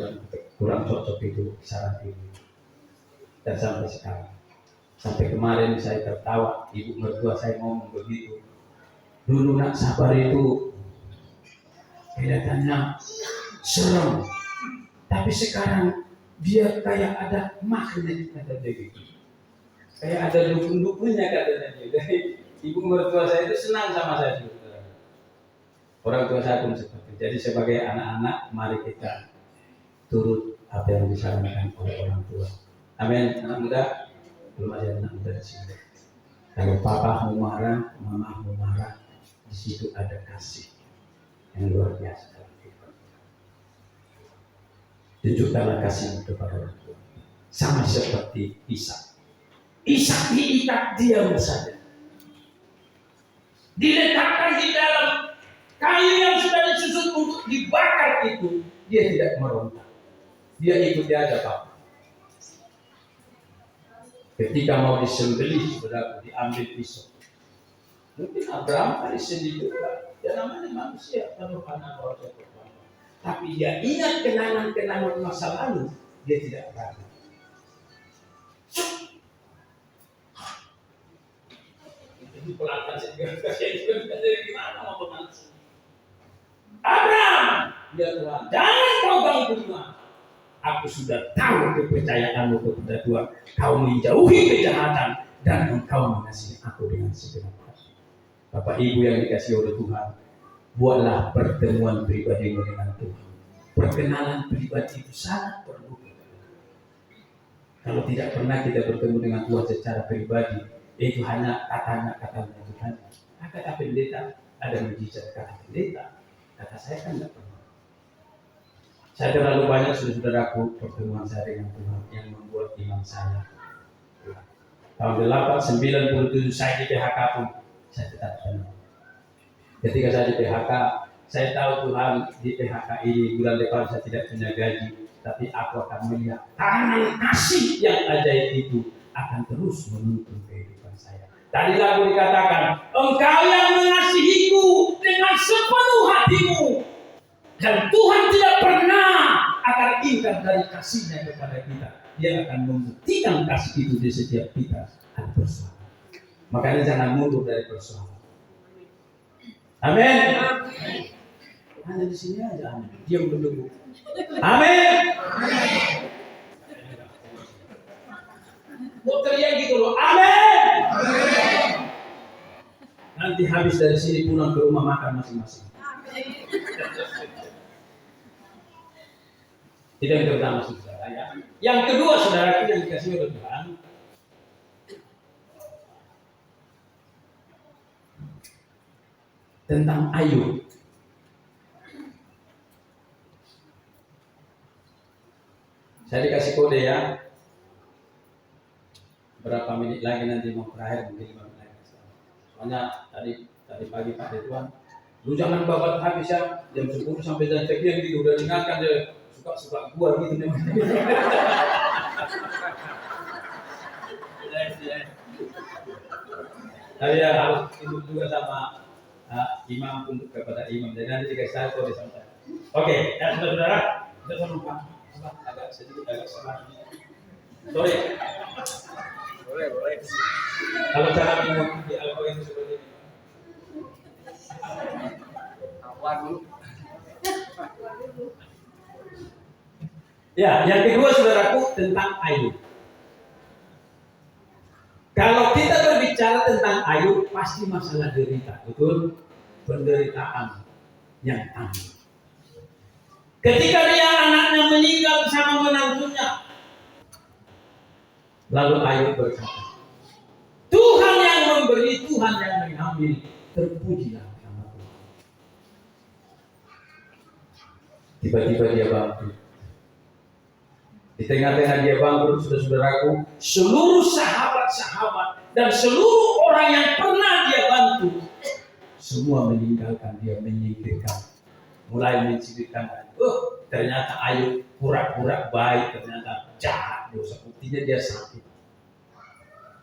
kurang cocok itu saran ini. Dan sampai sekarang, sampai kemarin saya tertawa, ibu mertua saya ngomong begitu. Dulu nak sabar itu kelihatannya serem, tapi sekarang dia kayak ada magnet kata begitu. Kayak ada dukun-dukunnya katanya dia. Jadi ibu mertua saya itu senang sama saya juga. Orang tua saya pun seperti. Jadi sebagai anak-anak, mari kita turut apa yang disarankan oleh orang tua. Amin. Anak muda, belum ada anak muda di sini. Kalau papa mau marah, mama mau marah, di situ ada kasih yang luar biasa. Tunjukkanlah kasih kepada orang tua. Sama seperti Ishak. Ishak diikat diam saja. Diletakkan di dalam kayu yang sudah disusun untuk dibakar itu, dia tidak meronta. Dia ikut aja Pak. Ketika mau disembelih, saudara, diambil pisau. Mungkin Abraham kali sendiri juga. Ya namanya manusia, penuh anak orang tua. Tapi dia ingat kenangan-kenangan masa lalu, dia tidak berani. Itu pelanggan saya dari gimana mau bermanusia? Abraham, ya Tuhan, jangan kau ganggu Tuhan. Aku sudah tahu kepercayaanmu kepada Tuhan. Kau menjauhi kejahatan dan engkau mengasihi aku dengan segenap hati. Bapak Ibu yang dikasihi oleh Tuhan, buatlah pertemuan pribadimu dengan Tuhan. Perkenalan pribadi itu sangat perlu. Kalau tidak pernah kita bertemu dengan Tuhan secara pribadi, itu hanya kata-kata Tuhan. Kata pendeta, ada mujizat kata pendeta. Kata saya kan tidak pernah. Saya terlalu banyak saudaraku pertemuan saya dengan Tuhan yang membuat iman saya. Tahun 1997 saya di PHK pun saya tetap tenang. Ketika saya di PHK, saya tahu Tuhan di PHK ini bulan depan saya tidak punya gaji, tapi aku akan melihat tangan kasih yang ajaib itu akan terus menuntun kehidupan saya. Tadi lagu dikatakan, engkau yang mengasihiku dengan sepenuh hatimu. Dan Tuhan tidak pernah akan ingkar dari kasihnya kepada kita. Dia akan membuktikan kasih itu di setiap kita ada persoalan. Makanya jangan mundur dari persoalan. Amin. Hanya di sini aja, amin. Diam dulu. Amin. Mau teriak gitu loh. Amin. Nanti habis dari sini pulang ke rumah makan masing-masing. Itu yang pertama saudara ya. Yang kedua saudara yang dikasih oleh Tuhan, tentang Ayub. Saya dikasih kode ya. Berapa menit lagi nanti mau berakhir, mungkin 5 menit lagi. Soalnya tadi pagi Pak Ridwan, lu jangan babat habis ya, jam 10 sampai jam sekian gitu, udah ingatkan dia suka gua gitu nih. Tapi ya harus ikut juga sama imam untuk kepada imam. Jadi nanti dikasih tahu kode sama saya. Oke, ya saudara-saudara, kita lupa agak sedikit agak salah. Sorry. Boleh. Kalau cara minum di alkohol itu seperti ini. Awal dulu. Ya, yang kedua saudaraku tentang Ayub. Kalau kita berbicara tentang Ayub, pasti masalah derita, betul? Penderitaan yang tangguh. Ketika dia anaknya meninggal bersama menantunya, lalu Ayub berkata, Tuhan yang memberi, Tuhan yang mengambil, terpujilah nama Tuhan. Tiba-tiba dia bangkit. Di tengah-tengah dia bangkrut, saudaraku, seluruh sahabat-sahabat dan seluruh orang yang pernah dia bantu, semua meninggalkan dia, menyingkirkan, mulai mencibirkan. Ternyata Ayub pura-pura baik, ternyata jahat dosa. Buktinya dia sakit.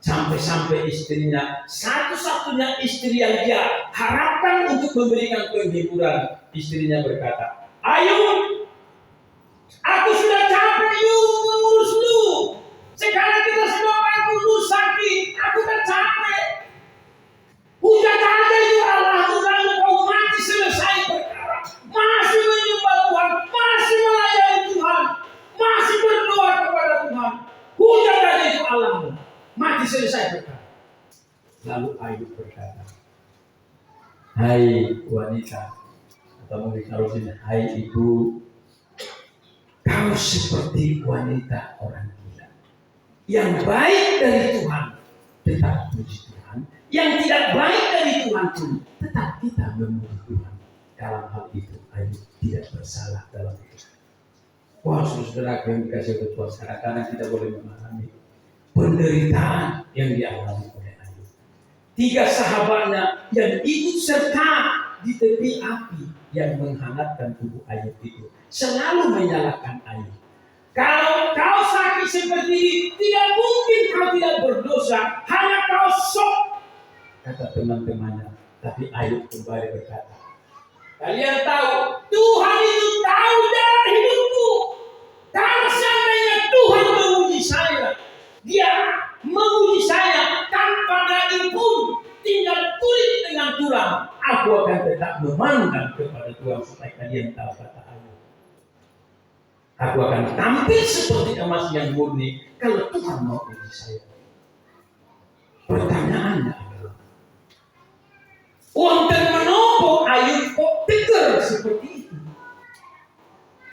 Sampai-sampai istrinya, satu-satunya istri yang dia harapkan untuk memberikan penghiburan, istrinya berkata, "Ayu, aku sudah capek mengurus lu. Sekarang kita semua aku lu sakit, aku udah capek. Hujat aja itu Allah, lalu kau mati selesai perkara. Masih menyembah Tuhan, masih melayani Tuhan, masih berdoa kepada Tuhan. Hujat aja itu Allahmu, mati selesai perkara." Lalu Ayub berkata, "Hai wanita," atau mungkin kalau sini, "Hai ibu, kau seperti wanita orang gila. Yang baik dari Tuhan tetap puji Tuhan, yang tidak baik dari Tuhan pun tetap kita memuji Tuhan. Dalam hal itu Ayub tidak bersalah dalam itu." Wah, saudara yang dikasih oleh Tuhan, kadang-kadang kita boleh mengalami penderitaan yang dialami oleh Ayub. 3 sahabatnya yang ikut serta di tepi api yang menghangatkan tubuh Ayub itu selalu menyalahkan Ayub. "Kalau kau sakit seperti ini, tidak mungkin kau tidak berdosa, hanya kau sok," kata teman-temannya. Tapi Ayub kembali berkata, "Kalian tahu, Tuhan itu tahu jalan hidupku. Kalau seandainya Tuhan menguji saya, Dia menguji saya tanpa daging pun, tinggal kulit dengan tulang, aku akan tetap memandang kepada Tuhan." Supaya kalian tahu, kata Ayub, "Aku akan tampil seperti emas yang murni kalau Tuhan mau uji saya." Pertanyaannya adalah, wonten menapa Ayub kok tegar seperti itu?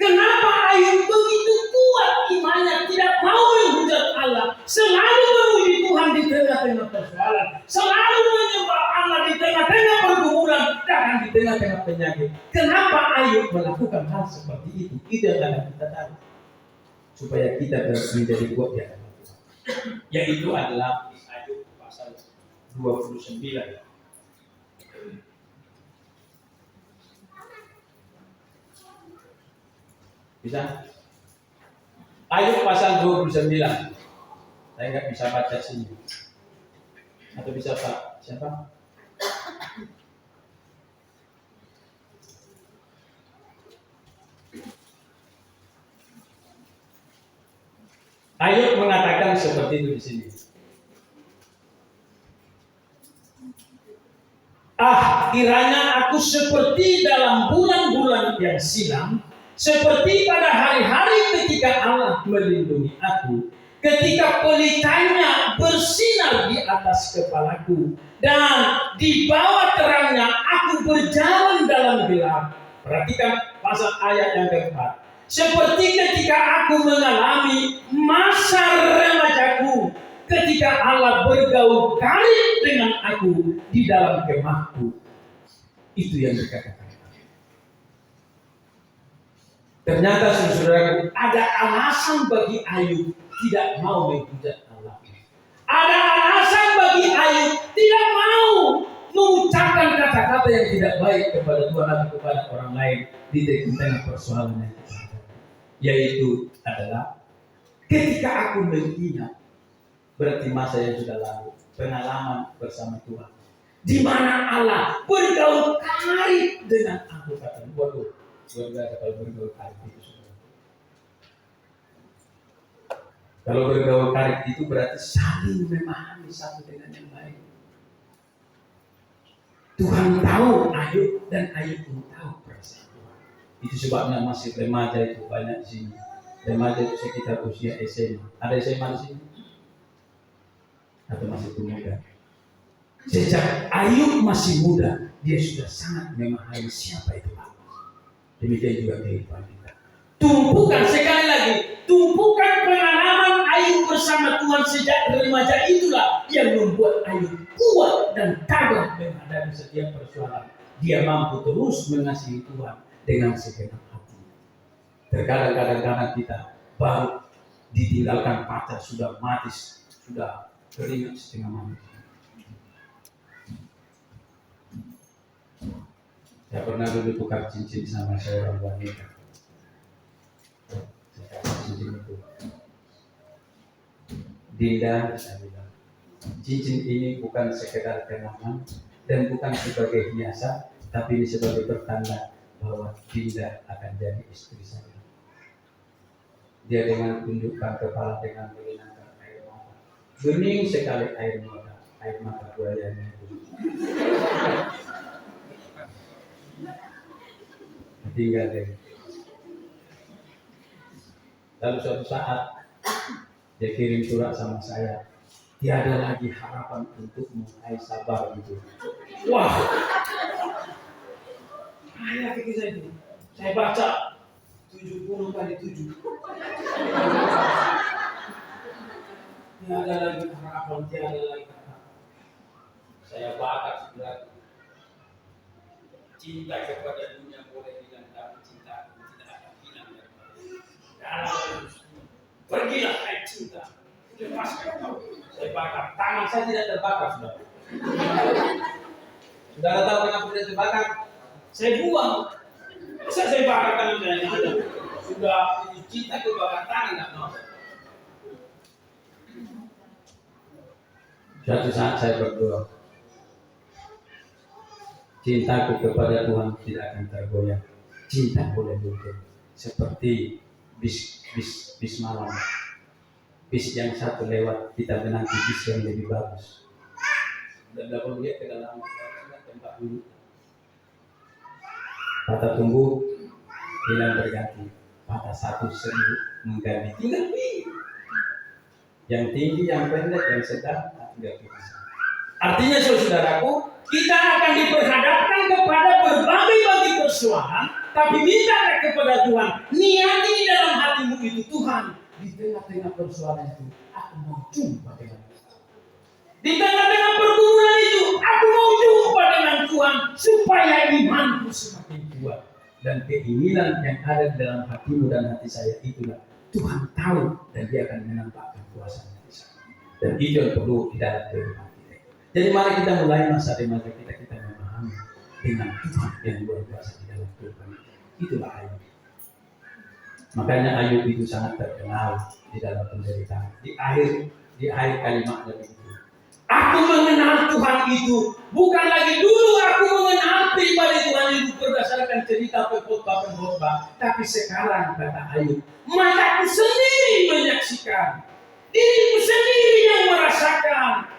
Kenapa Ayub begitu kuat imannya, tidak mau menghujat Allah, selalu memuji Tuhan di tengah-tengah persoalan, selalu menyembah Allah di tengah-tengah pergumulan, dan di tengah-tengah penyakit? Kenapa Ayub melakukan hal seperti itu? Itu yang akan kita tahu, supaya kita menjadi kuat di hadapan Tuhan. Yaitu adalah Ayub pasal 29. Bisa? Ayub pasal 29. Saya nggak bisa baca sini. Atau bisa Pak? Siapa? Ayub mengatakan seperti itu di sini. "Ah, kiranya aku seperti dalam bulan-bulan yang silam, seperti pada hari-hari ketika Allah melindungi aku, ketika pelitanya bersinar di atas kepalaku, dan di bawah terangnya aku berjalan dalam gelap." Perhatikan pasal ayat yang keempat. "Seperti ketika aku mengalami masa remajaku, ketika Allah bergaul karib dengan aku di dalam kemahku." Itu yang dikatakan. Ternyata saudaraku, ada alasan bagi Ayub tidak mau menghujat Allah. Ada alasan bagi Ayub tidak mau mengucapkan kata-kata yang tidak baik kepada Tuhan atau kepada orang lain di tengah persoalan yang kita hadapi. Yaitu adalah, ketika aku mengingat, berarti masa yang sudah lalu, pengalaman bersama Tuhan, di mana Allah bergaul karib dengan aku. Kata, waduh, luar biasa kalau bergaul karib itu. Kalau bergaul karib itu berarti saling memahami satu dengan yang lain. Tuhan tahu Ayub dan Ayub pun tahu perasaan Tuhan. Itu sebabnya masih remaja itu banyak di sini. Remaja itu sekitar usia SMA. Ada SMA di sini? Atau masih pemuda? Sejak Ayub masih muda, dia sudah sangat memahami siapa itu Allah. Demikian juga kehidupan kita. Tumpukan, sekali lagi, tumpukan pengalaman Ayub bersama Tuhan sejak remaja itulah yang membuat Ayub kuat dan tabah menghadapi setiap persoalan. Dia mampu terus mengasihi Tuhan dengan segenap hati. Terkadang kadang-kadang kita baru ditinggalkan pacar, sudah mati, sudah keringat setengah mati. Saya pernah dulu tukar cincin sama seorang wanita. Cincin itu, Dinda, saya bilang, cincin ini bukan sekedar kenangan dan bukan sebagai hiasan, tapi ini sebagai pertanda bahwa Dinda akan jadi istri saya. Dia dengan tundukkan kepala dengan menenangkan air mata. Bening sekali air mata buayanya itu. Tinggal deh. Lalu suatu saat dia kirim surat sama saya. Tiada lagi harapan untukmu, hai sabar gitu. Wah, ayat itu saya baca 70 kali 7. Tiada lagi harapan, tiada lagi harapan. Saya bakar sudah. Cinta kepada dunia boleh hilang, tapi cinta tidak akan hilang daripada pergilah hai cinta. Lepaskan kau. Saya bakar. Tangan saya tidak terbakar, saudara. Saudara tahu kenapa tidak terbakar? Saya buang. Masa saya bakar tangan saya yang ada? Sudah cinta kebakar tangan nggak mau. Suatu saat saya berdoa. Cintaku kepada Tuhan tidak akan tergoyah. Cinta boleh luntur. Seperti bis malam. Bis yang satu lewat, kita menanti bis yang lebih bagus. Dan dapat lihat ke dalam tempat dulu. Patah tumbuh, hilang berganti. Patah satu seribu mengganti. Tinggal pilih. Yang tinggi, yang pendek, yang sedang, tinggal pilih. Artinya saudaraku, kita akan diperhadapkan kepada berbagai persoalan, tapi minta kepada Tuhan, niati di dalam hatimu itu Tuhan, di tengah-tengah persoalan itu, aku mau jumpa dengan Tuhan. Di tengah-tengah pergumulan itu, aku mau jumpa dengan Tuhan, supaya imanku semakin kuat. Dan keinginan yang ada di dalam hatimu dan hati saya itulah Tuhan tahu, dan Dia akan menampakkan kuasa-Nya di sana. Dan itu yang perlu di dalam kehidupan kita. Jadi mari kita mulai masa remaja kita memahami dengan Tuhan yang luar biasa di dalam kehidupan kita. Itulah Ayub. Makanya Ayub itu sangat terkenal di dalam penderitaan. Di akhir kalimatnya begitu. Aku mengenal Tuhan itu bukan lagi dulu aku mengenal pribadi Tuhan itu berdasarkan cerita pengkhotbah, tapi sekarang kata Ayub, mataku sendiri menyaksikan, diriku sendiri yang merasakan,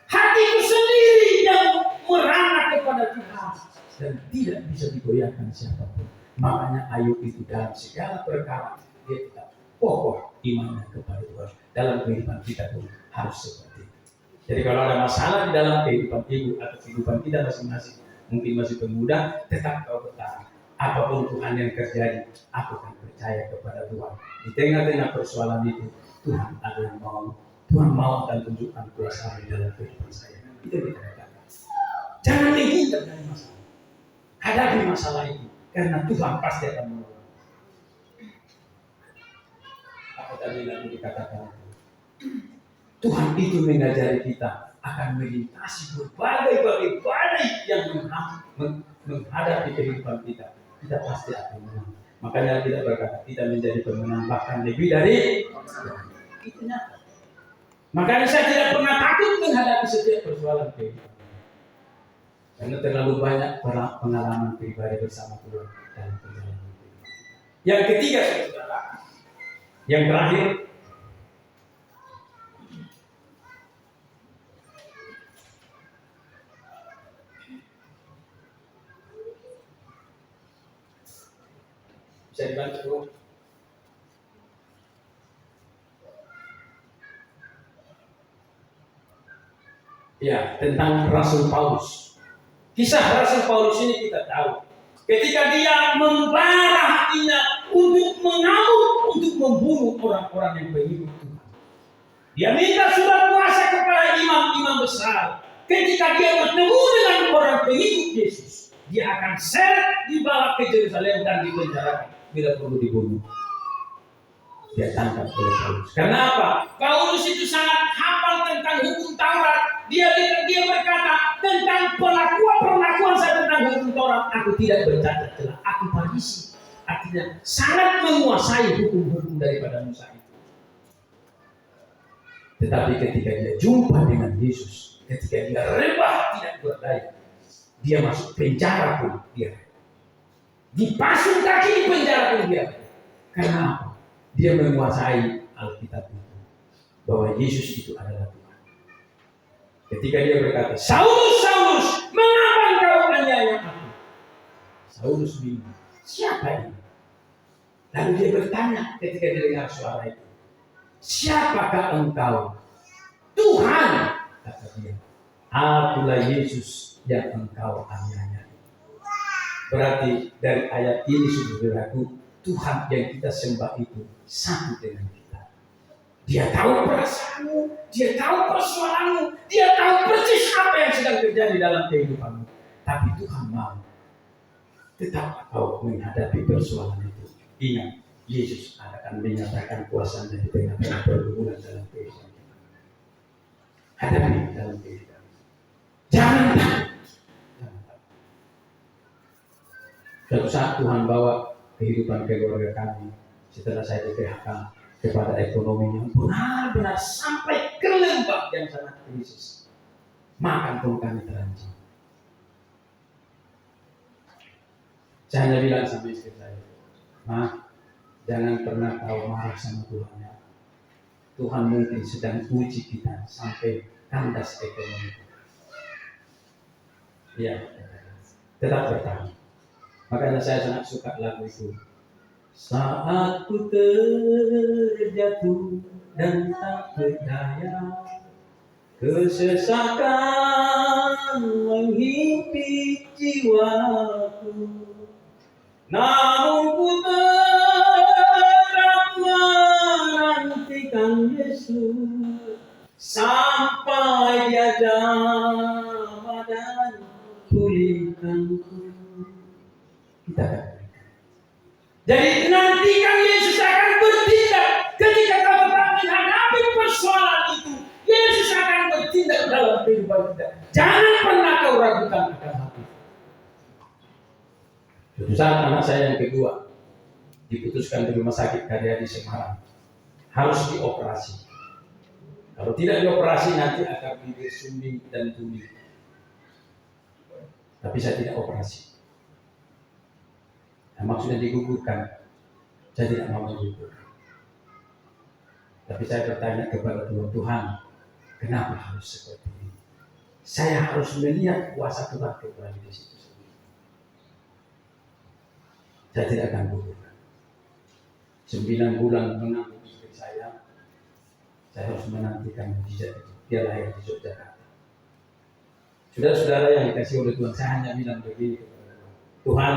hatiku sendiri yang merana kepada Tuhan dan tidak bisa digoyahkan siapapun. Makanya Ayub itu dalam segala perkara dia tetap kokoh imannya kepada Tuhan. Dalam kehidupan kita pun harus seperti itu. Jadi kalau ada masalah di dalam kehidupan ibu atau kehidupan kita masing-masing, mungkin masih pemuda, tetap kau bertahan. Apapun Tuhan yang terjadi, aku akan percaya kepada Tuhan. Di tengah-tengah persoalan itu, Tuhan ada yang mau. Tuhan mau akan tunjukkan kuasa di dalam kehidupan saya. Itu kita katakan. Jangan menghindar dari masalah. Hadapi masalah itu, karena Tuhan pasti akan menolong. Apa tadi yang dikatakan? Tuhan itu mengajari kita akan melintasi berbagai badai yang menghadapi kehidupan kita. Kita pasti akan menang. Makanya kita berkata kita menjadi pemenang bahkan lebih dari itu nyata. Makanya saya tidak pernah takut menghadapi setiap persoalan kehidupan. Karena terlalu banyak pengalaman pribadi bersama Tuhan dalam perjalanan kehidupan. Yang ketiga, saudara, yang terakhir, bisa dibantu. Ya, tentang Rasul Paulus. Kisah Rasul Paulus ini kita tahu. Ketika dia membara hatinya untuk mengamuk, untuk membunuh orang-orang yang pengikut Tuhan. Dia minta surat kuasa kepada imam-imam besar. Ketika dia bertemu dengan orang pengikut Yesus, dia akan seret dibawa ke Yerusalem dan dipenjarakan. Bila perlu dibunuh. Dia tangkap oleh Paulus. Karena apa? Paulus itu sangat hafal tentang hukum Taurat. Dia berkata tentang perlakuan saya tentang hukum Taurat. Aku tidak bercacat celah. Aku Farisi. Artinya sangat menguasai hukum-hukum daripada Musa itu. Tetapi ketika dia jumpa dengan Yesus, ketika dia rebah tidak berdaya, Dia masuk penjara pun dia. Dipasung kaki di penjara pun dia. Karena apa? Dia menguasai Alkitab itu. Bahwa Yesus itu adalah Tuhan. Ketika dia berkata, Saulus, Saulus, mengapa engkau aniaya aku? Saulus bingung, siapa ini? Lalu dia bertanya ketika dia dengar suara itu, siapakah engkau? Tuhan, kata dia. Akulah Yesus yang engkau aniaya. Berarti dari ayat ini saudaraku, Tuhan yang kita sembah itu satu dengan kita. Dia tahu perasaanmu, dia tahu persoalanmu, dia tahu persis apa yang sedang terjadi dalam kehidupanmu. Tapi Tuhan mau tetap kau menghadapi persoalan itu. Ingat, Yesus akan menyatakan kuasanya di tengah-tengah pergumulan dalam kehidupan kita. Hadapi dalam kehidupan. Jangan takut. Suatu saat Tuhan bawa kehidupan keluarga kami setelah saya di PHK kepada ekonomi yang benar-benar sampai ke lembah yang sangat krisis. Makan pun kami terancam. Saya hanya bilang sama istri saya, Ma, jangan pernah kau marah sama Tuhan ya. Tuhan mungkin sedang uji kita sampai kandas ekonomi. Ya, tetap bertahan. Makanya saya sangat suka lagu itu. Saat ku terjatuh dan tak berdaya, kesesakan menghimpit jiwaku. Namun ku tetap menantikan Yesus sampai Dia jamah dan pulihkanku. Kita akan berikan. Jadi nantikan Yesus akan bertindak ketika kau sedang menghadapi persoalan itu. Yesus akan bertindak dalam kehidupan kita. Jangan pernah kau ragukan akan hati. Suatu saat anak saya yang kedua diputuskan di rumah sakit Karyadi Semarang, harus dioperasi. Kalau tidak dioperasi nanti akan bibir sumbing dan tuli. Tapi saya tidak operasi. Nah, maksudnya digugurkan. Saya tidak mau menggugurkan. Tapi saya bertanya kepada Tuhan, Tuhan, kenapa harus seperti ini? Saya harus melihat kuasa Tuhan kembali di situ. Saya tidak akan gugurkan. 9 bulan menanggung istri saya harus menantikan mujizat itu. Dia lahir di Yogyakarta. Saudara-saudara yang dikasih oleh Tuhan, saya hanya bilang begini kepada Tuhan. Tuhan,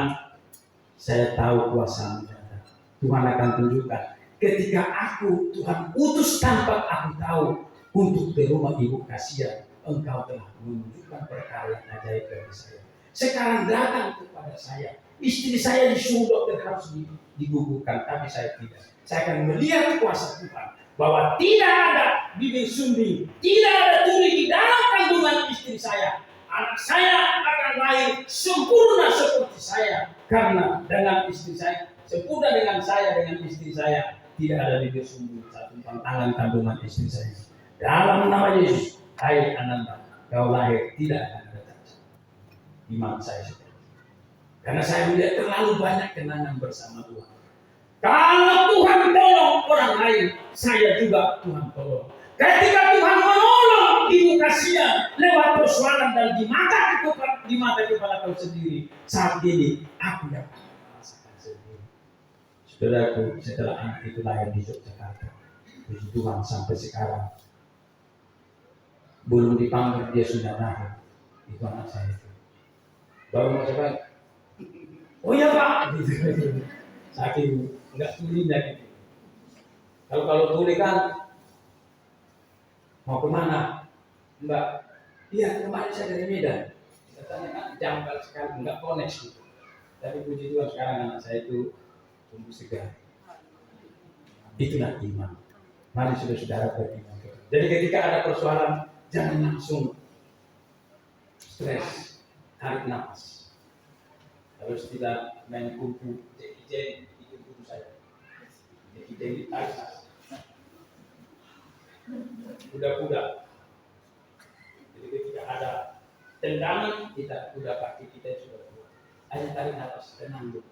saya tahu kuasa-Mu ada. Tuhan akan tunjukkan. Ketika aku, Tuhan utus tanpa aku tahu untuk ke rumah ibu kasihan, Engkau telah menunjukkan perkara yang ajaib bagi saya. Sekarang datang kepada saya. Istri saya disuruh dokter harus digugurkan, tapi saya tidak. Saya akan melihat kuasa Tuhan bahwa tidak ada bibir sumbing, tidak ada tuli di dalam kandungan istri saya. Anak saya akan lahir sempurna seperti saya, karena dengan istri saya sempurna dengan saya, dengan istri saya tidak ada bibir sumbing satu tangan kandungan istri saya. Dalam nama Yesus, hai Ananda, kau lahir tidak akan ada cacat. Iman saya seperti. Karena saya melihat terlalu banyak kenangan bersama Tuhan. Kalau Tuhan tolong orang lain, saya juga Tuhan tolong. Ketika Tuhan menolong ibu kasihan lewat persoalan dan di mata kepala kau sendiri, saat ini aku dapat merasakan sendiri. Saudaraku, setelah anak itu lahir di Yogyakarta, puji Tuhan sampai sekarang belum dipanggil dia sudah lahir. Itu anak saya itu. Baru mau coba. Oh ya Pak, gitu. Saking enggak tulinya gitu. Kalau tuli kan mau kemana? Mbak, iya kemarin saya dari Medan. Katanya kan jangkal sekali, enggak connect gitu. Tapi puji Tuhan sekarang anak saya itu tumbuh segar. Itulah iman. Mari saudara-saudara beriman. Jadi ketika ada persoalan, jangan langsung stres, tarik nafas. Harus tidak main kumpul, jadi itu guru saya. Jadi tarik nafas. Kuda-kuda. Jadi ketika ada Tendangan kita, udah kaki kita sudah kuat. Ayo tarik nafas, tenang dulu.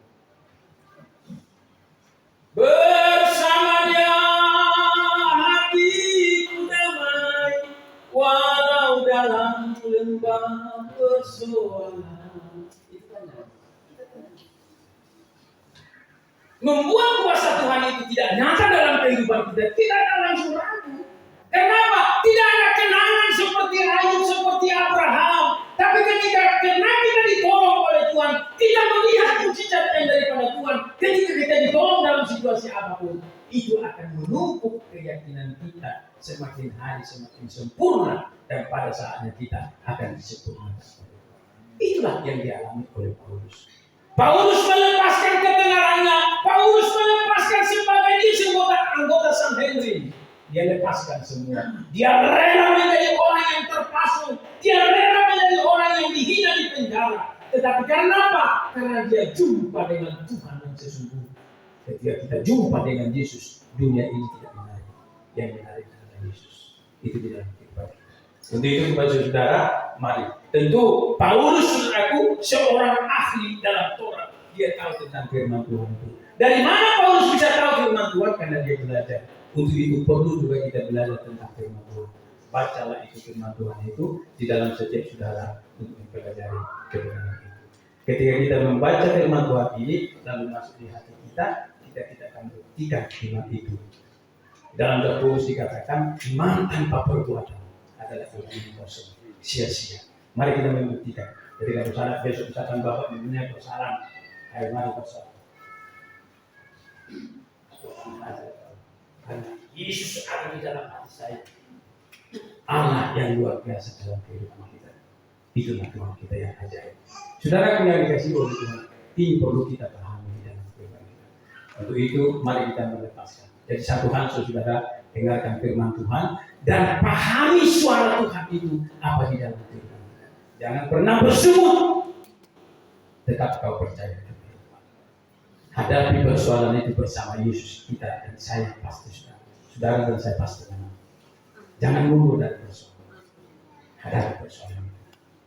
Bersamanya hatiku damai, walau dalam lembah persoalan. Itu kan membuat kuasa Tuhan itu tidak nyata dalam kehidupan kita, kita akan langsung ragu. Kenapa? Tidak ada kenangan seperti Ayub, seperti Abraham. Tapi ketika kita ditolong oleh Tuhan, kita melihat mujizat yang daripada Tuhan. Ketika kita ditolong dalam situasi apapun, itu akan menumpuk keyakinan kita semakin hari semakin sempurna, dan pada saatnya kita akan disempurnakan. Itulah yang dialami oleh Paulus. Paulus melepaskan ketenarannya, Paulus melepaskan sebagai dia anggota Sanhedrin. Dia lepaskan semua. Dia rela menjadi orang yang terpasung. Dia rela menjadi orang yang dihina di penjara. Tetapi karena apa? Karena dia jumpa dengan Tuhan yang sesungguhnya. Ketika kita jumpa dengan Yesus, dunia ini tidak menarik. Yang menarik adalah Yesus. Itu di dalam kehidupan kita. Untuk itu kepada saudara, mari. Tentu Paulus saudaraku seorang ahli dalam Taurat. Dia tahu tentang firman Tuhan itu. Dari mana Paulus bisa tahu firman Tuhan? Karena dia belajar. Untuk itu perlu juga kita belajar tentang firman Tuhan. Bacalah itu firman Tuhan itu di dalam setiap saudara untuk mempelajari kebenaran itu. Ketika kita membaca firman Tuhan ini lalu masuk di hati kita akan buktikan firman itu. Dalam Paulus dikatakan iman tanpa perbuatan adalah iman yang kosong, sia-sia. Mari kita membuktikan. Ketika bersalah besok misalkan Bapak mempunyai persoalan, ayo mari bersalah. Yesus ada di dalam hati saya. Allah yang luar biasa dalam kehidupan kita. Itulah Tuhan kita yang ajaib. Saudara yang dikasih oleh Tuhan, ini perlu kita pahami di dalam kehidupan kita. Untuk itu, mari kita melepaskan. Jadi satu hal, saudara, dengarkan firman Tuhan dan pahami suara Tuhan itu apa di dalam kehidupan kita. Jangan pernah bersungut. Tetap kau percaya kepada Tuhan. Hadapi persoalan itu bersama Yesus kita dan saya pasti saudara dan saya pasti menang. Jangan mundur dari persoalan. Hadapi persoalan itu.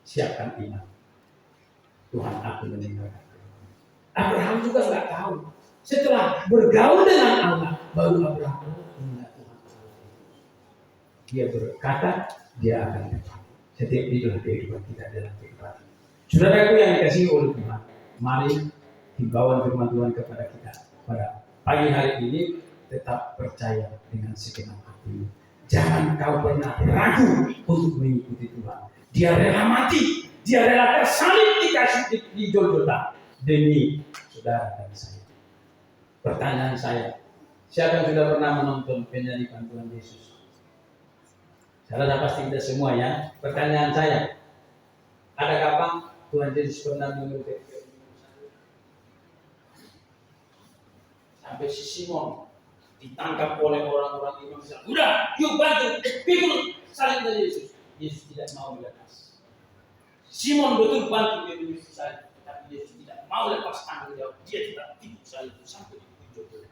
Siapkan iman. Tuhan aku meninggalkan. Abraham juga nggak tahu. Setelah bergaul dengan Allah, baru Abraham mengenal Tuhan. Dia berkata, dia akan dapat. Setiap itulah kehidupan kita dalam kehidupan. Saudaraku yang dikasihi oleh Tuhan, mari himbauan firman Tuhan kepada kita pada pagi hari ini, tetap percaya dengan segenap hati. Jangan kau pernah ragu untuk mengikuti Tuhan. Dia rela mati, dia rela tersalib di Golgota demi saudara dan saya. Pertanyaan saya, siapa yang sudah pernah menonton penyaliban Tuhan Yesus? Saya rasa pasti kita semua ya. Pertanyaan saya, ada kapan Tuhan Yesus pernah menyebut sampai si Simon ditangkap oleh orang-orang Imam Islam. Udah, yuk bantu, pikul salib dari Yesus. Yesus tidak mau lepas. Simon betul bantu dia menuju salib, tapi Yesus tidak mau lepas tanggung jawab. Dia tidak pikul salib sampai di ujung.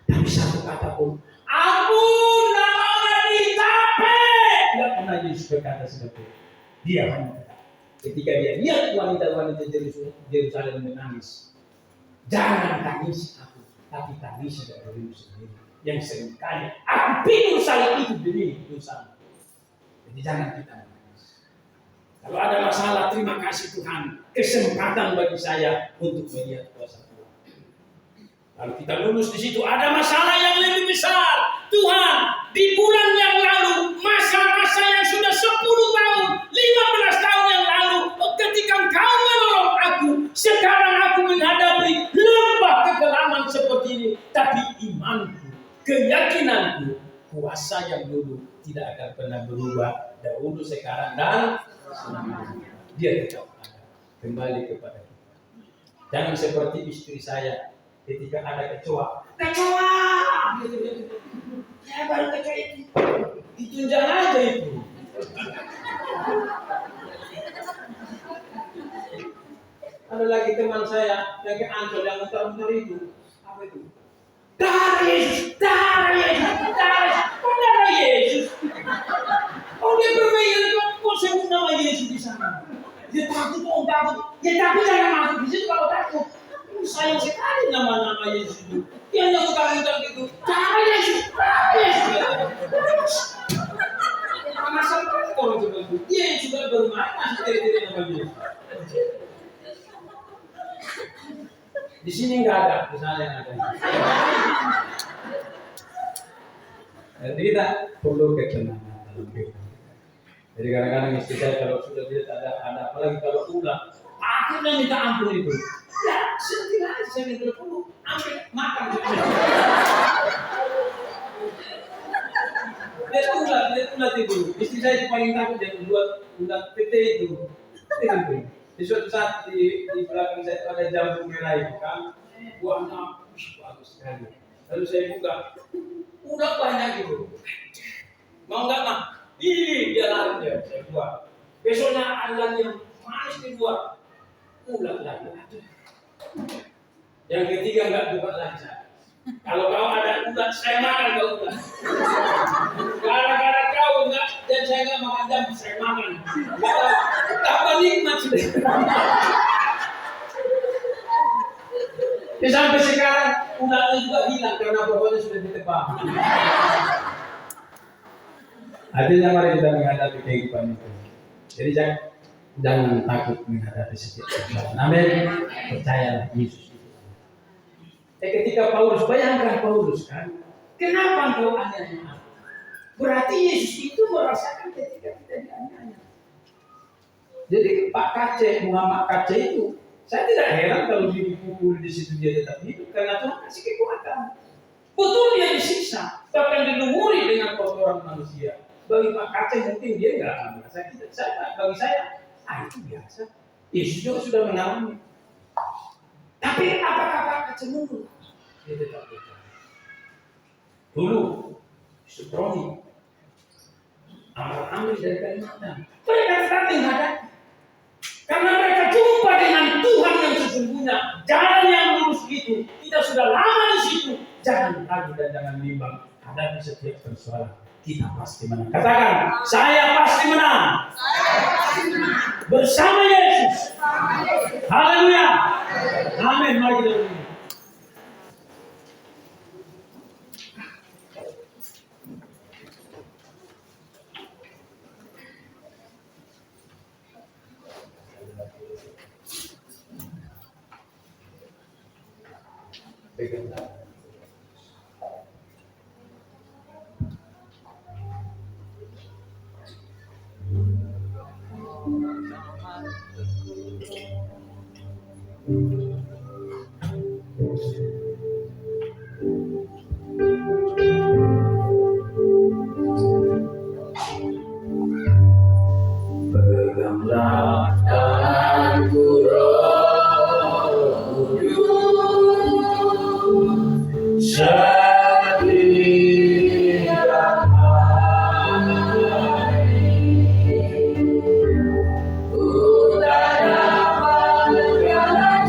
Tapi satu kata pun, ampun, namanya ditapek. Tidak pernah Yesus berkata seperti itu. Dia hanya berkata, ketika dia lihat wanita-wanita Yerusalem menangis, jangan tangis aku, tapi tangis dari dirimu sendiri. Yang seringkali aku pikul salib itu demi dosa. Jadi jangan kita menangis. Kalau ada masalah, terima kasih Tuhan, kesempatan bagi saya untuk melihat kuasa Tuhan. Kalau kita lulus di situ, ada masalah yang lebih besar. Tuhan, di bulan yang lalu, masa-masa yang sudah 10 tahun, 15 tahun yang lalu, ketika Engkau menolong aku, sekarang aku menghadapi lembah kegelapan seperti ini. Tapi imanku, keyakinanku, kuasa yang dulu tidak akan pernah berubah, dahulu, sekarang, dan selamanya. Dia tetap ada. Kembali kepada kita. Jangan seperti istri saya ketika ada kecoa. Ya baru kecoa itu. Ditunjuk aja itu. Ada lagi teman saya yang ke Ancol yang muter-muter itu. Apa itu? Darah Yesus. Oh dia berbayar kok sebut nama Yesus di sana. Dia takut, om takut. Ya tapi jangan masuk di situ kalau takut. Sayang sekali nama-nama Yesus itu. Dia hanya utang-utang gitu. Jangan Yesus, Yesus. Karena sampai orang seperti itu, dia yang sudah bermain masih tidak nama Yesus. Di sini nggak ada, di sana yang ada. Jadi kita perlu ketenangan dalam kehidupan. Jadi kadang-kadang istri saya kalau sudah lihat ada apalagi kalau ulang, akhirnya minta ampun itu. Ya, sedih aja saya minta ampun, ambil makan. Dia ulang itu. Istri saya itu paling takut dia buat ulang PT itu. Di suatu saat di belakang saya ada jambu merah itu kan, buahnya bagus sekali. Lalu saya buka, udah banyak itu. Mau nggak mah? Dia lari dia, saya buat. Besoknya ada lagi yang manis dibuat, ulang lagi. Yang ketiga nggak buka lagi saya. Kalau kau ada ulat, saya makan kau ulat. Gara-gara kau enggak, dan saya nggak makan jambu, saya makan. Tambah nikmat sudah. Ya, sampai sekarang ulatnya juga hilang karena pokoknya sudah ditebang. Artinya mari kita menghadapi kehidupan itu. Jadi jangan takut menghadapi setiap persoalan. Amin. Percayalah Yesus. Ketika Paulus, bayangkan Paulus kan, kenapa engkau aniaya? Berarti Yesus itu merasakan ketika kita dianiaya. Jadi Pak Kace, Muhammad Kace itu, saya tidak heran kalau dia dipukul di situ dia tetap hidup karena Tuhan kasih kekuatan. Betul dia disiksa, bahkan dilumuri dengan kotoran manusia. Bagi Pak Kace mungkin dia nggak akan merasa kita. Bagi saya, itu biasa. Yesus juga sudah mengalami. Tapi apakah Pak Kace mundur? Dia tetap berjalan. Dulu, Suproni, ambil dari Kalimantan. Mereka tetap menghadapi. Karena mereka jumpa dengan Tuhan yang sesungguhnya. Jalan yang lurus itu. Kita sudah lama di situ. Jangan ragu dan jangan bimbang. Hadapi setiap persoalan. Kita pasti menang. Katakan, saya pasti menang. Bersama Yesus. Haleluya. Amin. Mari kita berdiri. Peganglah tanganku Roh Kudus, setiap hari ku tak dapat berjalan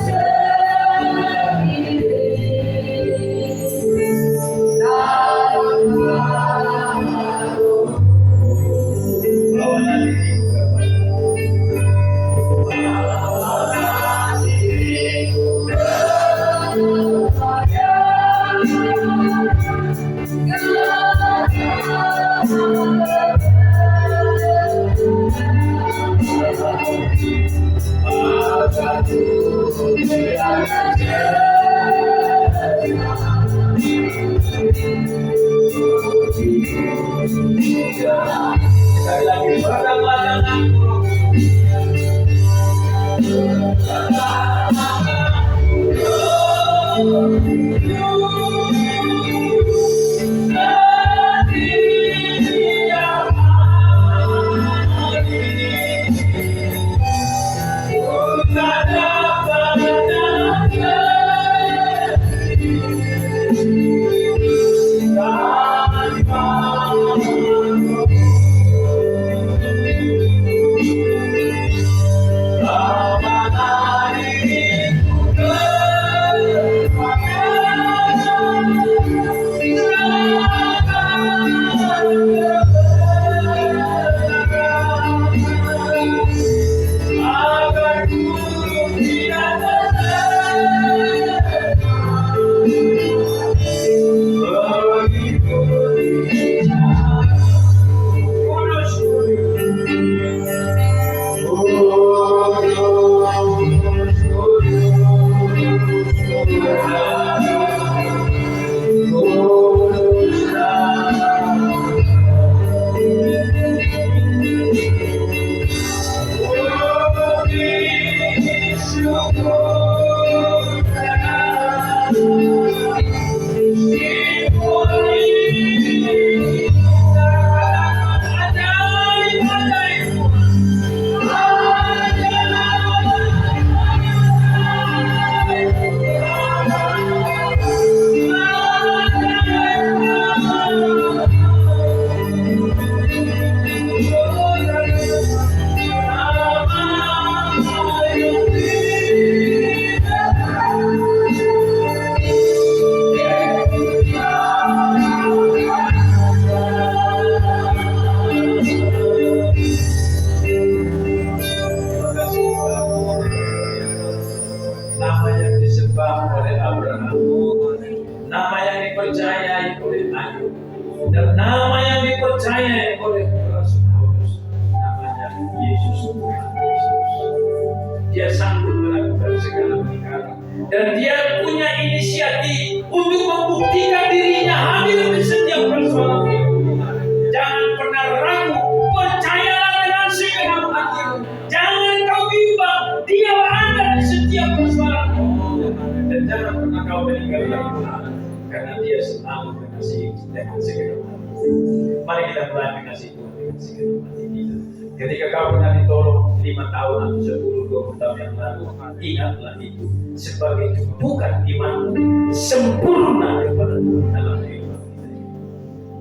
sendiri sekali lagi peganglah tanganku Nama yang disembah oleh Abraham, nama yang dipercayai oleh Ayub, dan nama yang dipercayai oleh Rasul Paulus, namanya Yesus Tuhan Yesus. Dia sanggup melakukan segala perkara, dan dia punya inisiatif untuk membuktikan dirinya hadir di setiap persoalan hidup. Jangan pernah ragu, percayalah dengan segenap hatimu. Jangan kau bimbang, dia ada di setiap persoalan. Dan jangan pernah kau meninggalkan Tuhan, karena dia selalu mengasihi dengan segenap hati. Mari kita mulai mengasihi Tuhan dengan segenap hati kita. Ketika kau pernah ditolong 5 tahun atau 10-20 tahun yang lalu, ingatlah itu sebagai bukan imanmu sempurna kepada Tuhan dalam hidup kita.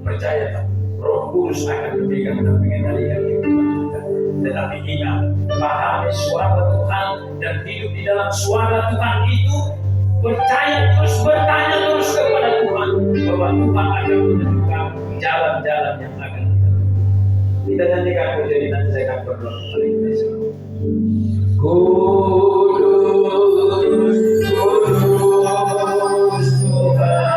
Percayalah, Roh Kudus akan memberikan dan mengendalikan kehidupan kita. Tetapi ingat, pahami suara Tuhan dan hidup di dalam suara Tuhan itu. Percaya terus, bertanya terus kepada Tuhan bahwa Tuhan akan menentukan jalan-jalan yang akan kita tempuh. Kita nantikan jadi nanti saya akan berdoa kepada kita semua. Kudus, kudus Tuhan, kudus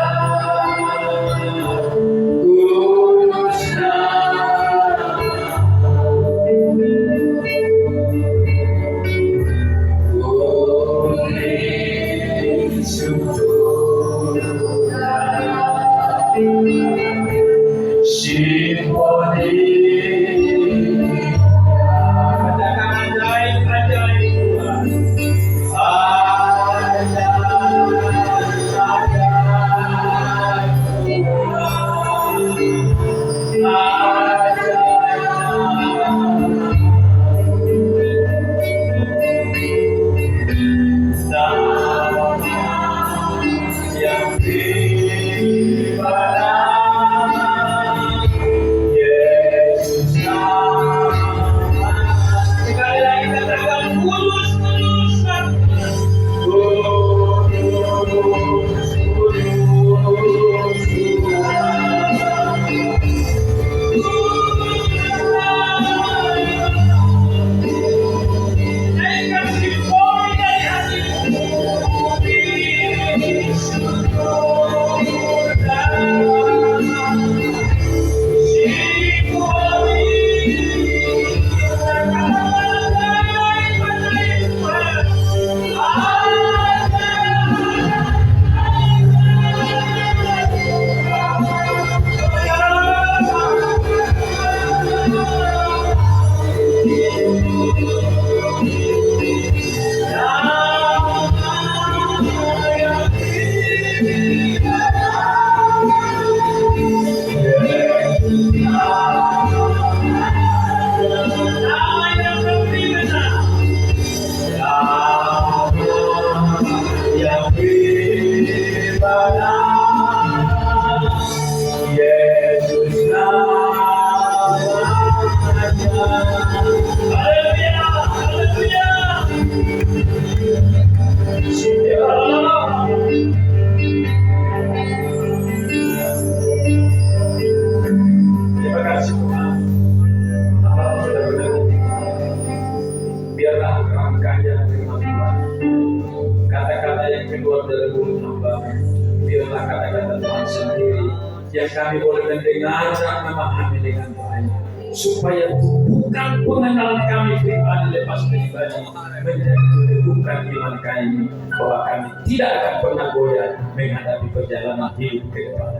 yang kami boleh mendengar dan memahami dengan baik, supaya bukan pengenalan kami pribadi lepas pribadi menjadi bukan iman kami bahwa kami tidak akan pernah goyah menghadapi perjalanan hidup ke depan.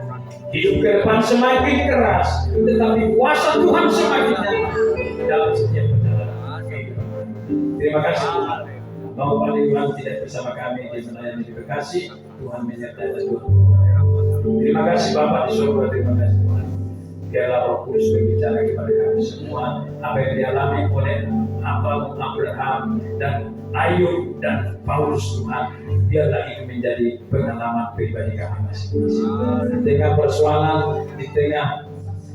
Hidup ke depan semakin keras, tetapi kuasa Tuhan semakin nyata dalam setiap perjalanan hidup. Terima kasih Tuhan. mau Iwan tidak bersama kami di melayani di Bekasi, Tuhan menyertai Tuhan. Terima kasih Bapak di surga, terima kasih Tuhan. Biarlah Roh Kudus berbicara kepada kami semua, apa yang dialami oleh Abraham dan Ayub dan Paulus Tuhan, biarlah itu menjadi pengalaman pribadi kami masing-masing. Di tengah persoalan, di tengah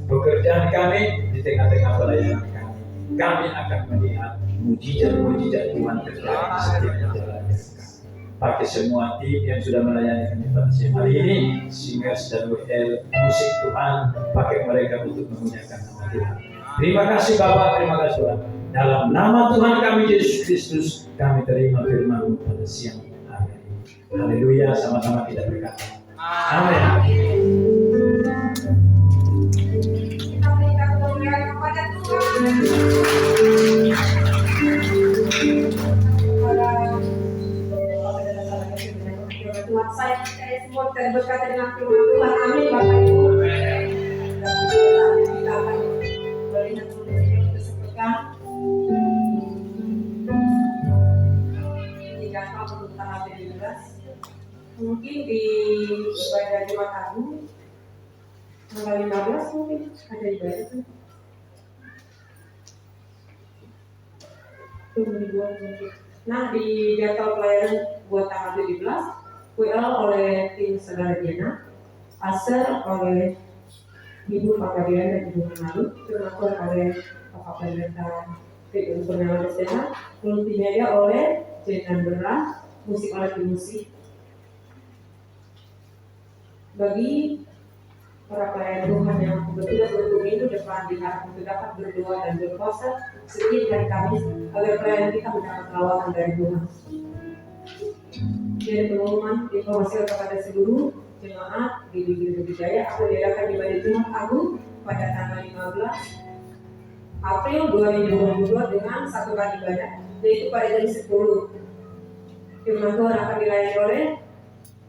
pekerjaan kami, di tengah-tengah pelayanan kami akan melihat mujizat-mujizat Tuhan terjadi di setiap jalan kami. Pakai semua tim yang sudah melayani kami pada siang hari ini, singers dan WL, musik Tuhan, pakai mereka untuk memuliakan nama Tuhan. Terima kasih Bapak, terima kasih Tuhan. Dalam nama Tuhan kami Yesus Kristus, kami terima firman-Mu pada siang hari ini. Haleluya, sama-sama kita berkata. Amin. Kita berikan kemuliaan kepada Tuhan. Tuhan, saya semua terberkati dengan firman Tuhan. Amin, Bapak Ibu. Kita akan melihat yang disebutkan di Gampang untuk tanggal 17. Mungkin di ibadah Jumat Agung tanggal 15 mungkin ada ibadah itu. Nah, di jadwal pelayanan buat tanggal 17, WL oleh tim Saudara Diana, Aser oleh Ibu Pangadilan dan Ibu Menalu, termasuk oleh Bapak Pendeta Fikri Purnama Desena, multimedia oleh Jenan Berah, musik oleh tim musik. Bagi para pelayan Tuhan yang bertugas untuk minggu depan diharapkan untuk dapat berdoa dan berpuasa setiap hari Kamis agar pelayan kita mendapat lawatan dari Tuhan. Jadi pengumuman informasi kepada seluruh jemaat di Gereja Wijaya akan diadakan ibadah Jumat Agung pada tanggal 15 April 2022 dengan satu kali ibadah, yaitu pada jam 10. Firman Tuhan akan dilayani oleh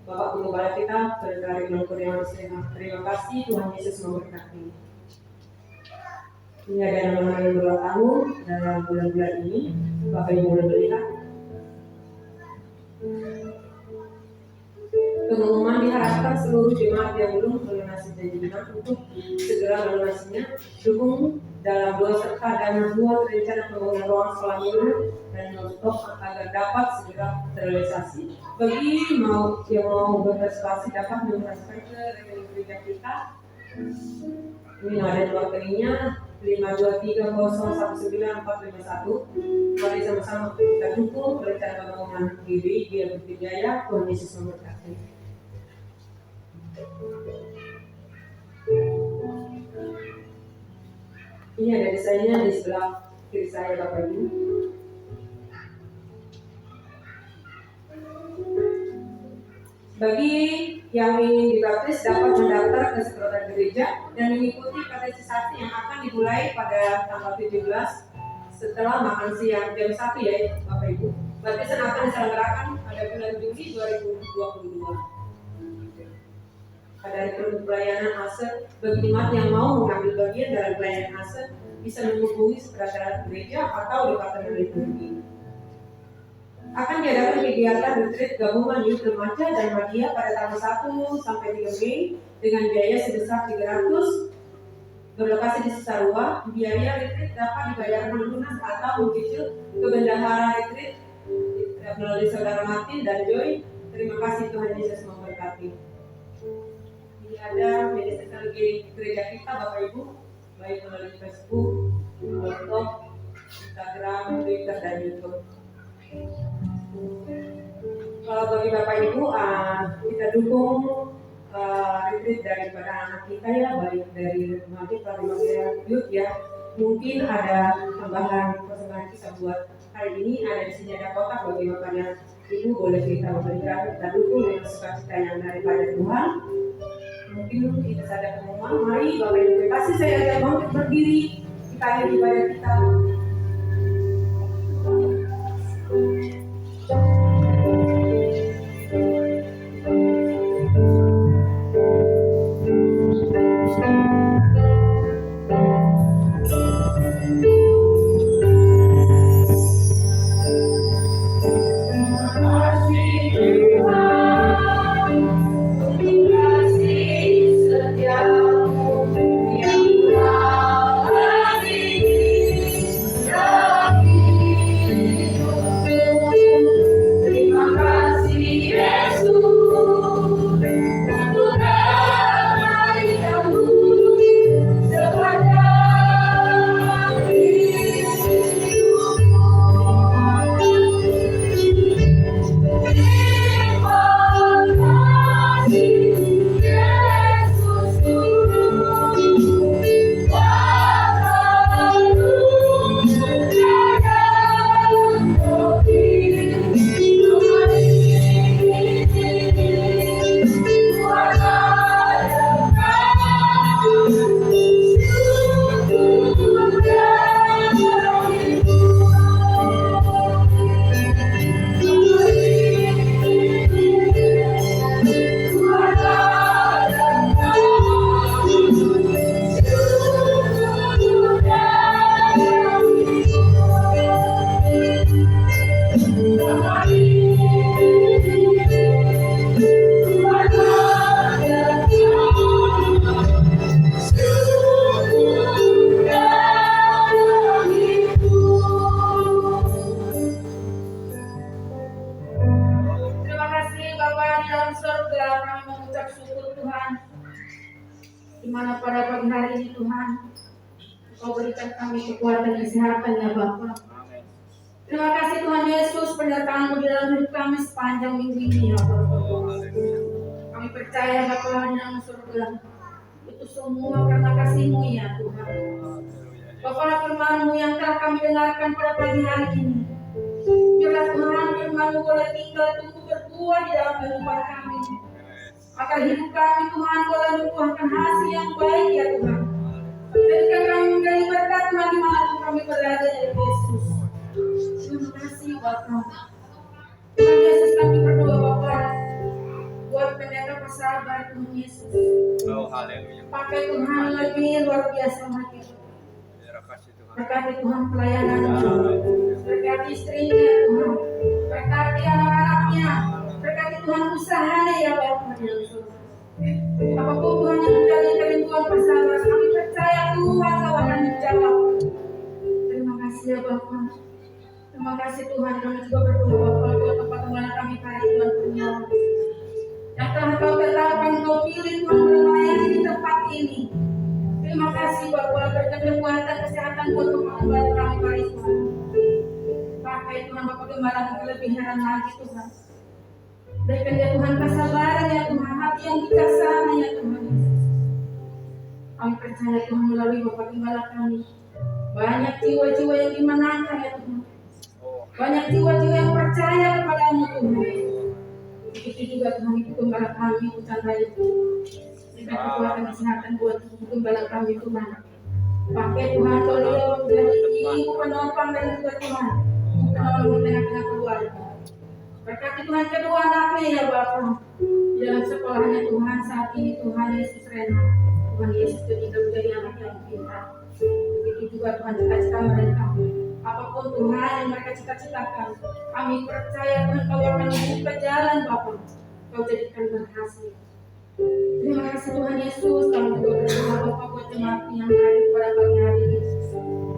Bapak Gembala kita, Saudara Ridwan Kurniawan Desena. Terima kasih, Tuhan Yesus memberkati. Ini ada nama-nama yang berulang tahun dalam bulan-bulan ini. Bapak Ibu boleh melihat. Pengumuman diharapkan seluruh jemaat yang belum melunasi janji iman untuk segera melunasinya. Dukung dalam doa serta dana buat rencana pembangunan ruang sekolah minggu dan non-stop agar dapat segera terrealisasi. Bagi yang mau berpartisipasi dapat mentransfer ke rekening gereja kita. Ini ada nomor rekeningnya 523019451. Mari sama-sama kita dukung rencana pembangunan GBI Gereja Wijaya. Tuhan Yesus memberkati. Ini ada desainnya di sebelah kiri saya Bapak Ibu. Bagi yang ingin dibaptis dapat mendaftar ke sekretariat gereja dan mengikuti katekisasi yang akan dimulai pada tanggal 17 setelah makan siang jam 1 ya Bapak Ibu. Baptisan akan diselenggarakan pada bulan Juli 2022. Pada hari penutup pelayanan ASER, bagi jemaat yang mau mengambil bagian dalam pelayanan ASER bisa menghubungi sekretariat gereja atau departemen liturgi. Akan diadakan kegiatan retreat gabungan youth remaja dan media pada tanggal 1 sampai 3 Mei dengan biaya sebesar 300. Berlokasi di Cisarua, biaya retreat dapat dibayarkan lunas atau mencicil ke bendahara retreat melalui Saudara Martin dan Joy. Terima kasih, Tuhan Yesus memberkati. Ini ada media sosial gereja kita Bapak Ibu, baik melalui Facebook, TikTok, Instagram, Twitter dan YouTube. Kalau bagi Bapak Ibu, kita dukung retreat daripada anak kita ya, baik dari remaja atau youth ya. Mungkin ada tambahan persembahan kita buat hari ini. Ada di sini ada kotak bagi Bapak dan Ibu, boleh kita memberikan, kita dukung dengan sukacita yang daripada Tuhan. Mungkin kita ada pengumuman. Mari Bapak Ibu, terima kasih, saya ajak bangkit berdiri, kita akhiri ibadah kita. dalam surga, kami mengucap syukur Tuhan. Di mana pada pagi hari ini Tuhan, Kau berikan kami kekuatan kesehatan ya Bapa. Terima kasih Tuhan Yesus penyertaan-Mu di dalam hidup kami sepanjang minggu ini ya Bapa. Kami percaya Bapa di dalam surga itu semua karena kasih-Mu ya Tuhan. Bapa, firman-Mu yang telah kami dengarkan pada pagi hari ini, biarlah Tuhan firman-Mu boleh tinggal tumbuh berbuah di dalam kehidupan kami, agar hidup kami Tuhan boleh membuahkan hasil yang baik ya Tuhan. Jadikan kami menjadi berkat Tuhan dimanapun kami berada ya Yesus. Terima kasih Bapa. Tuhan Yesus, kami berdoa Bapa buat pendeta pesabar Tuhan Yesus. Pakai Tuhan lebih luar biasa lagi. Berkati Tuhan pelayanan, berkati istrinya Tuhan, berkati anak-anaknya, berkati Tuhan usahanya ya Bapa. Apapun Tuhan yang menjadi kerinduan pesabar, kami percaya Tuhan Kau akan menjawab. Terima kasih ya Bapa. Terima kasih Tuhan, kami juga berdoa Bapa buat tempat kemana kami hari Tuhan punya. Yang telah Kau tetapkan, Kau pilih Tuhan melayani di tempat ini. Terima kasih Bapa, berikan kekuatan kesehatan buat tempat kembali kami hari Tuhan. Pakai Tuhan Bapa gembala kelebihan lagi Tuhan. Berikan ya Tuhan kesabaran ya Tuhan, hati yang bijaksana ya Tuhan. Kami percaya Tuhan melalui Bapak Gembala kami, banyak jiwa-jiwa yang dimenangkan ya Tuhan. Banyak jiwa-jiwa yang percaya kepada-Mu Tuhan. Begitu juga Tuhan itu Gembala kami Hutan Raya. Berikan kekuatan kesehatan buat Gembala kami Tuhan. Pakai Tuhan tolong dari ibu penopang dan juga Tuhan penolong di tengah-tengah keluarga. Berkati Tuhan kedua anaknya ya Bapa. Di dalam sekolahnya Tuhan saat ini Tuhan Yesus Rena. Tuhan Yesus jadikan menjadi anak yang pintar. Begitu juga Tuhan cita-cita mereka. Apapun Tuhan yang mereka cita-citakan, kami percaya Tuhan Kau akan membuka jalan Bapa. Kau jadikan berhasil. Terima kasih Tuhan Yesus. Kami juga berdoa Bapa buat jemaat yang hadir pada pagi hari ini.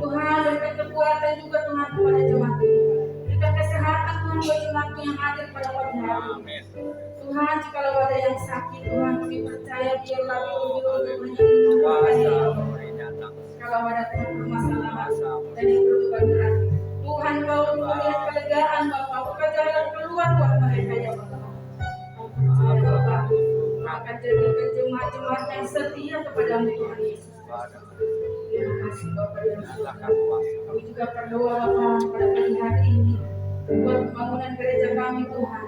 Tuhan berikan kekuatan juga Tuhan kepada jemaat. Berikan kesehatan Tuhan buat jemaat yang hadir pada pagi hari ini. Tuhan, jika ada yang sakit Tuhan, kami percaya biarlah biru-biru kalau ada Tuhan permasalahan dan yang berubah berat, Tuhan Kau memberikan kelegaan Bapa, buka jalan keluar buat mereka ya Bapa. Percaya Bapa, akan jadikan jemaat-jemaat yang setia kepada-Mu Tuhan Yesus. Terima kasih Bapa yang surga. Kami juga berdoa Bapa pada pagi hari ini buat pembangunan gereja kami Tuhan.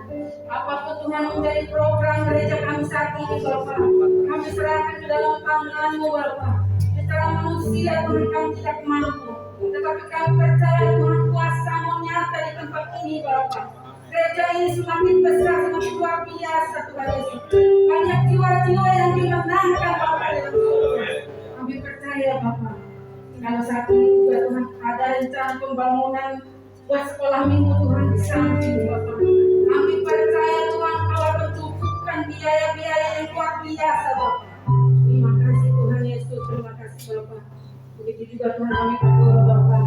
Apapun Tuhan menjadi program gereja kami saat ini Bapa, kami serahkan ke dalam tangan-Mu Bapa. Secara manusia Tuhan kami tidak mampu, tetapi kami percaya Tuhan kuasa-Mu nyata di tempat ini Bapa. Gereja ini semakin besar, semakin luar biasa Tuhan Yesus. Banyak jiwa-jiwa yang dimenangkan Bapa dalam surga. Kami percaya Bapa, kalau saat ini juga Tuhan ada rencana pembangunan buat sekolah minggu Tuhan di samping Bapa. Kami percaya Tuhan Kau akan cukupkan biaya-biaya yang luar biasa Bapa. Terima kasih Tuhan Yesus, terima kasih Bapa. Begitu juga Tuhan kami berdoa Bapa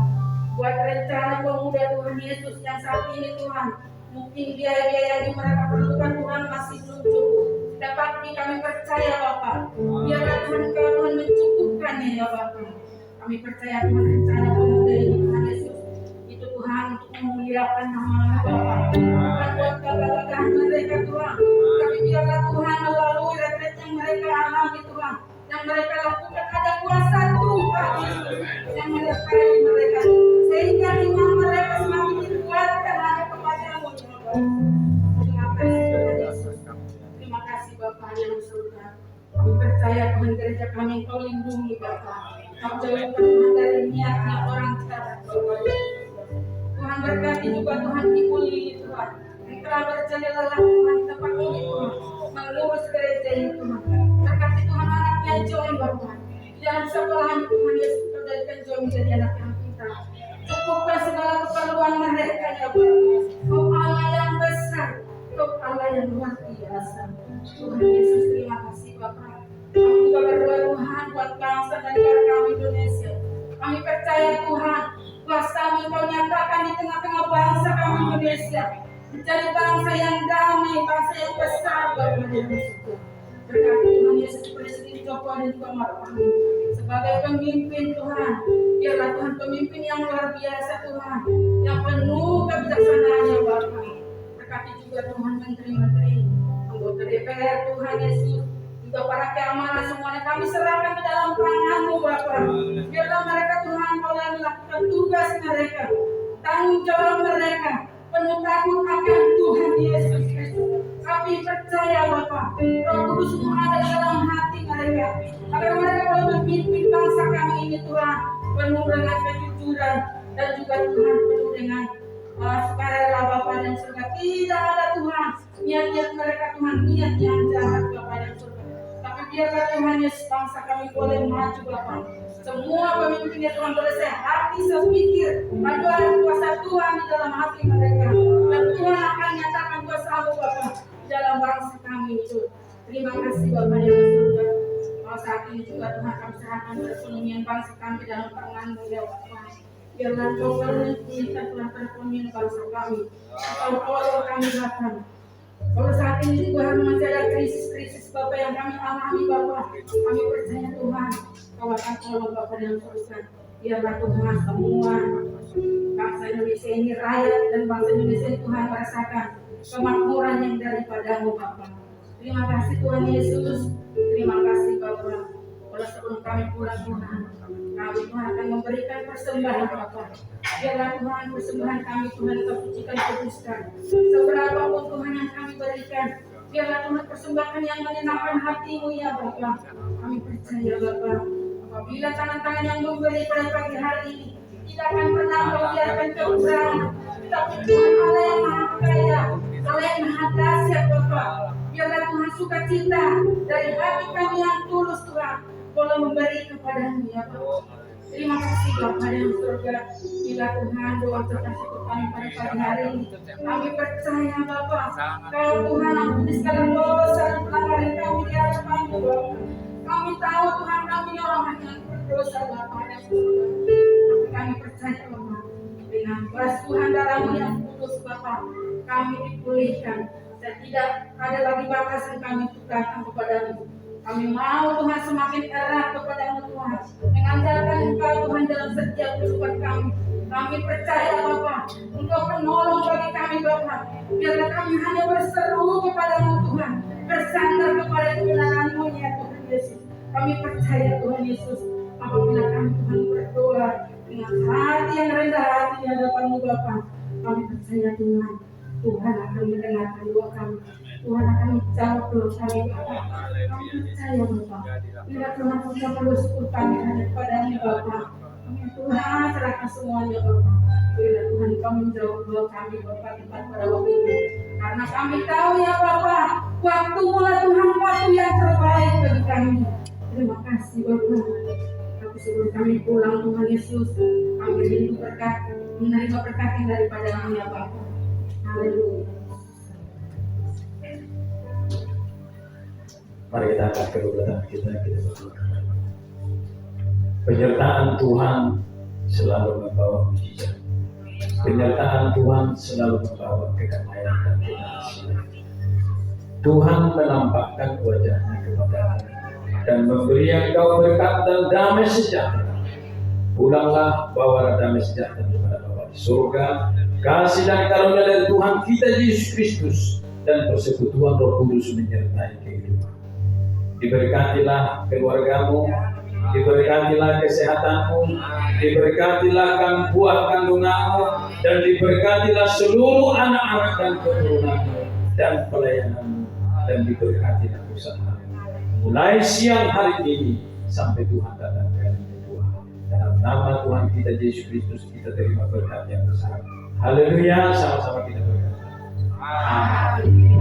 buat rencana pemuda Tuhan Yesus yang saat ini Tuhan, mungkin biaya-biaya yang mereka perlukan Tuhan masih belum cukup. Tetapi kami percaya Bapa, biarlah Tuhan Kau Tuhan mencukupkannya ya Bapa. Kami percaya Tuhan rencana pemuda ini Tuhan Yesus itu Tuhan untuk memuliakan nama-Mu Bapa. Bukan buat kegagahan mereka Tuhan, tapi biarlah Tuhan melalui retret yang mereka alami Tuhan, yang mereka lakukan ada kuasa Tuhan Yesus yang menyertai mereka, sehingga iman mereka semakin dikuatkan hanya kepada-Mu ya Bapa. Terima kasih Tuhan Yesus. Terima kasih Bapa yang surga. Kami percaya Tuhan gereja kami Kau lindungi Bapa. Kau jauhkan Tuhan dari niatnya orang jahat Bapa. Tuhan berkati juga Tuhan Ibu Lili Tuhan yang telah berjalan lelah Tuhan di tempat ini Tuhan, mengurus gereja ini Tuhan. Berkati Tuhan anaknya Joy Bapa. Di dalam sekolahan Tuhan Yesus jadikan Joy menjadi anak yang pintar. Cukupkan segala keperluan mereka ya Bapa. Kau Allah yang besar, Kau Allah yang luar biasa. Tuhan Yesus terima kasih Bapa. Kami juga berdoa Tuhan buat bangsa dan negara kami Indonesia. Kami percaya Tuhan kuasa-Mu Kau nyatakan di tengah-tengah bangsa kami Indonesia, menjadi bangsa yang damai, bangsa yang besar Bapa. yang bersyukur. Berkati Tuhan Yesus Presiden Joko dan juga Maruf Amin sebagai pemimpin Tuhan. Biarlah Tuhan pemimpin yang luar biasa Tuhan, yang penuh kebijaksanaan ya Bapa. Berkati juga Tuhan menteri-menteri, anggota DPR Tuhan Yesus, juga para keamanan semuanya kami serahkan ke dalam tangan-Mu Bapa. Biarlah mereka Tuhan boleh melakukan tugas mereka, tanggung jawab mereka, penuh takut akan Tuhan Yesus Kristus. Kami percaya Bapa, Roh Kudus-Mu ada dalam hati mereka, agar mereka boleh memimpin bangsa kami ini Tuhan, penuh dengan kejujuran dan juga Tuhan penuh dengan sukarela Bapa dan surga. Tidak ada Tuhan niat-niat mereka Tuhan, niat yang jahat Bapa dan surga. Tapi biarlah Tuhan Yesus bangsa kami boleh maju Bapa. Semua pemimpinnya Tuhan boleh sehati sepikir, maju ada kuasa Tuhan di dalam hati mereka, dan Tuhan akan nyatakan kuasa-Mu Bapa dalam bangsa kami itu. Terima kasih Bapa yang surga. Saat ini juga Tuhan kami serahkan perekonomian bangsa kami dalam tangan-Mu ya Bapa. Biarlah Kau pulihkan Tuhan perekonomian bangsa kami. Kau tolong kami Bapa. Kalau saat ini juga masih ada krisis-krisis Bapa yang kami alami Bapa, kami percaya Tuhan Kau akan tolong Bapa dalam surga. Biarlah Tuhan semua bangsa Indonesia ini, rakyat dan bangsa Indonesia ini Tuhan merasakan kemakmuran yang daripada-Mu Bapa. Terima kasih Tuhan Yesus. Terima kasih Bapa. Kalau sebelum kami pulang Tuhan, kami Tuhan akan memberikan persembahan Bapa. Biarlah Tuhan persembahan kami Tuhan Kau sucikan, kuduskan. Seberapa pun Tuhan yang kami berikan, biarlah Tuhan persembahan yang menyenangkan hati-Mu ya Bapa. Kami percaya Bapa, apabila tangan-tangan yang memberi pada pagi hari ini tidak akan pernah membiarkan kekurangan, tapi Tuhan Allah yang maha kaya, Allah yang maha dahsyat Bapa. Biarlah Tuhan sukacita dari hati kami yang tulus Tuhan boleh memberi kepada-Mu ya Bapa. Terima kasih Bapa yang surga. Bila Tuhan doa terkasih kami pada pagi hari ini, kami percaya Bapa, Kau Tuhan ampuni segala dosa dan pelanggaran kami di hadapan-Mu Bapa. Kami tahu Tuhan kami orang yang berdosa Bapa yang surga. Tapi kami percaya Bapa, dengan beras Tuhan darah-Mu yang kudus Bapa, kami dipulihkan. Dan tidak ada lagi batas yang kami datang kepada-Mu. Kami mau Tuhan semakin erat kepada-Mu Tuhan, mengandalkan Engkau Tuhan dalam setiap kehidupan kami. Kami percaya Bapa, Engkau penolong bagi kami Bapa. Biarlah kami hanya berseru kepada-Mu Tuhan, bersandar kepada kebenaran-Mu ya Tuhan Yesus. Kami percaya Tuhan Yesus, apabila kami Tuhan berdoa dengan hati yang rendah hati di hadapan-Mu Bapa, kami percaya Tuhan, Tuhan akan mendengarkan doa kami. Tuhan akan menjawab doa kami Bapa. Kami percaya Bapa, bila Tuhan mengucapkan doa syukur kami hanya kepada-Mu Bapa. Kami Tuhan serahkan semuanya Bapa. Bila Tuhan Kau menjawab doa kami Bapa tepat pada waktu ini. Karena kami tahu ya Bapa, waktu-Mu lah Tuhan waktu yang terbaik bagi kami. Terima kasih Bapa. Tapi sebelum kami pulang Tuhan Yesus, kami rindu berkat, menerima berkat yang daripada-Mu ya Bapa. Haleluya. Mari kita angkat kedua tangan kita berdoa. Penyertaan Tuhan selalu membawa mujizat. Penyertaan Tuhan selalu membawa kedamaian dan keberhasilan. Tuhan menampakkan wajah-Nya kepadamu dan memberi engkau berkat dan damai sejahtera. Pulanglah, bawa damai sejahtera kepada Bapa di surga, kasih dan karunia dari Tuhan kita Yesus Kristus dan persekutuan Roh Kudus menyertai kehidupan. Diberkatilah keluargamu, diberkatilah kesehatanmu, diberkatilah buah kandunganmu, dan diberkatilah seluruh anak-anak dan keturunanmu dan pelayananmu, dan diberkatilah usahamu. Mulai siang hari ini sampai Tuhan datang kali kedua. Dalam nama Tuhan kita Yesus Kristus kita terima berkat yang besar. Haleluya, sama-sama kita berkata. Amin.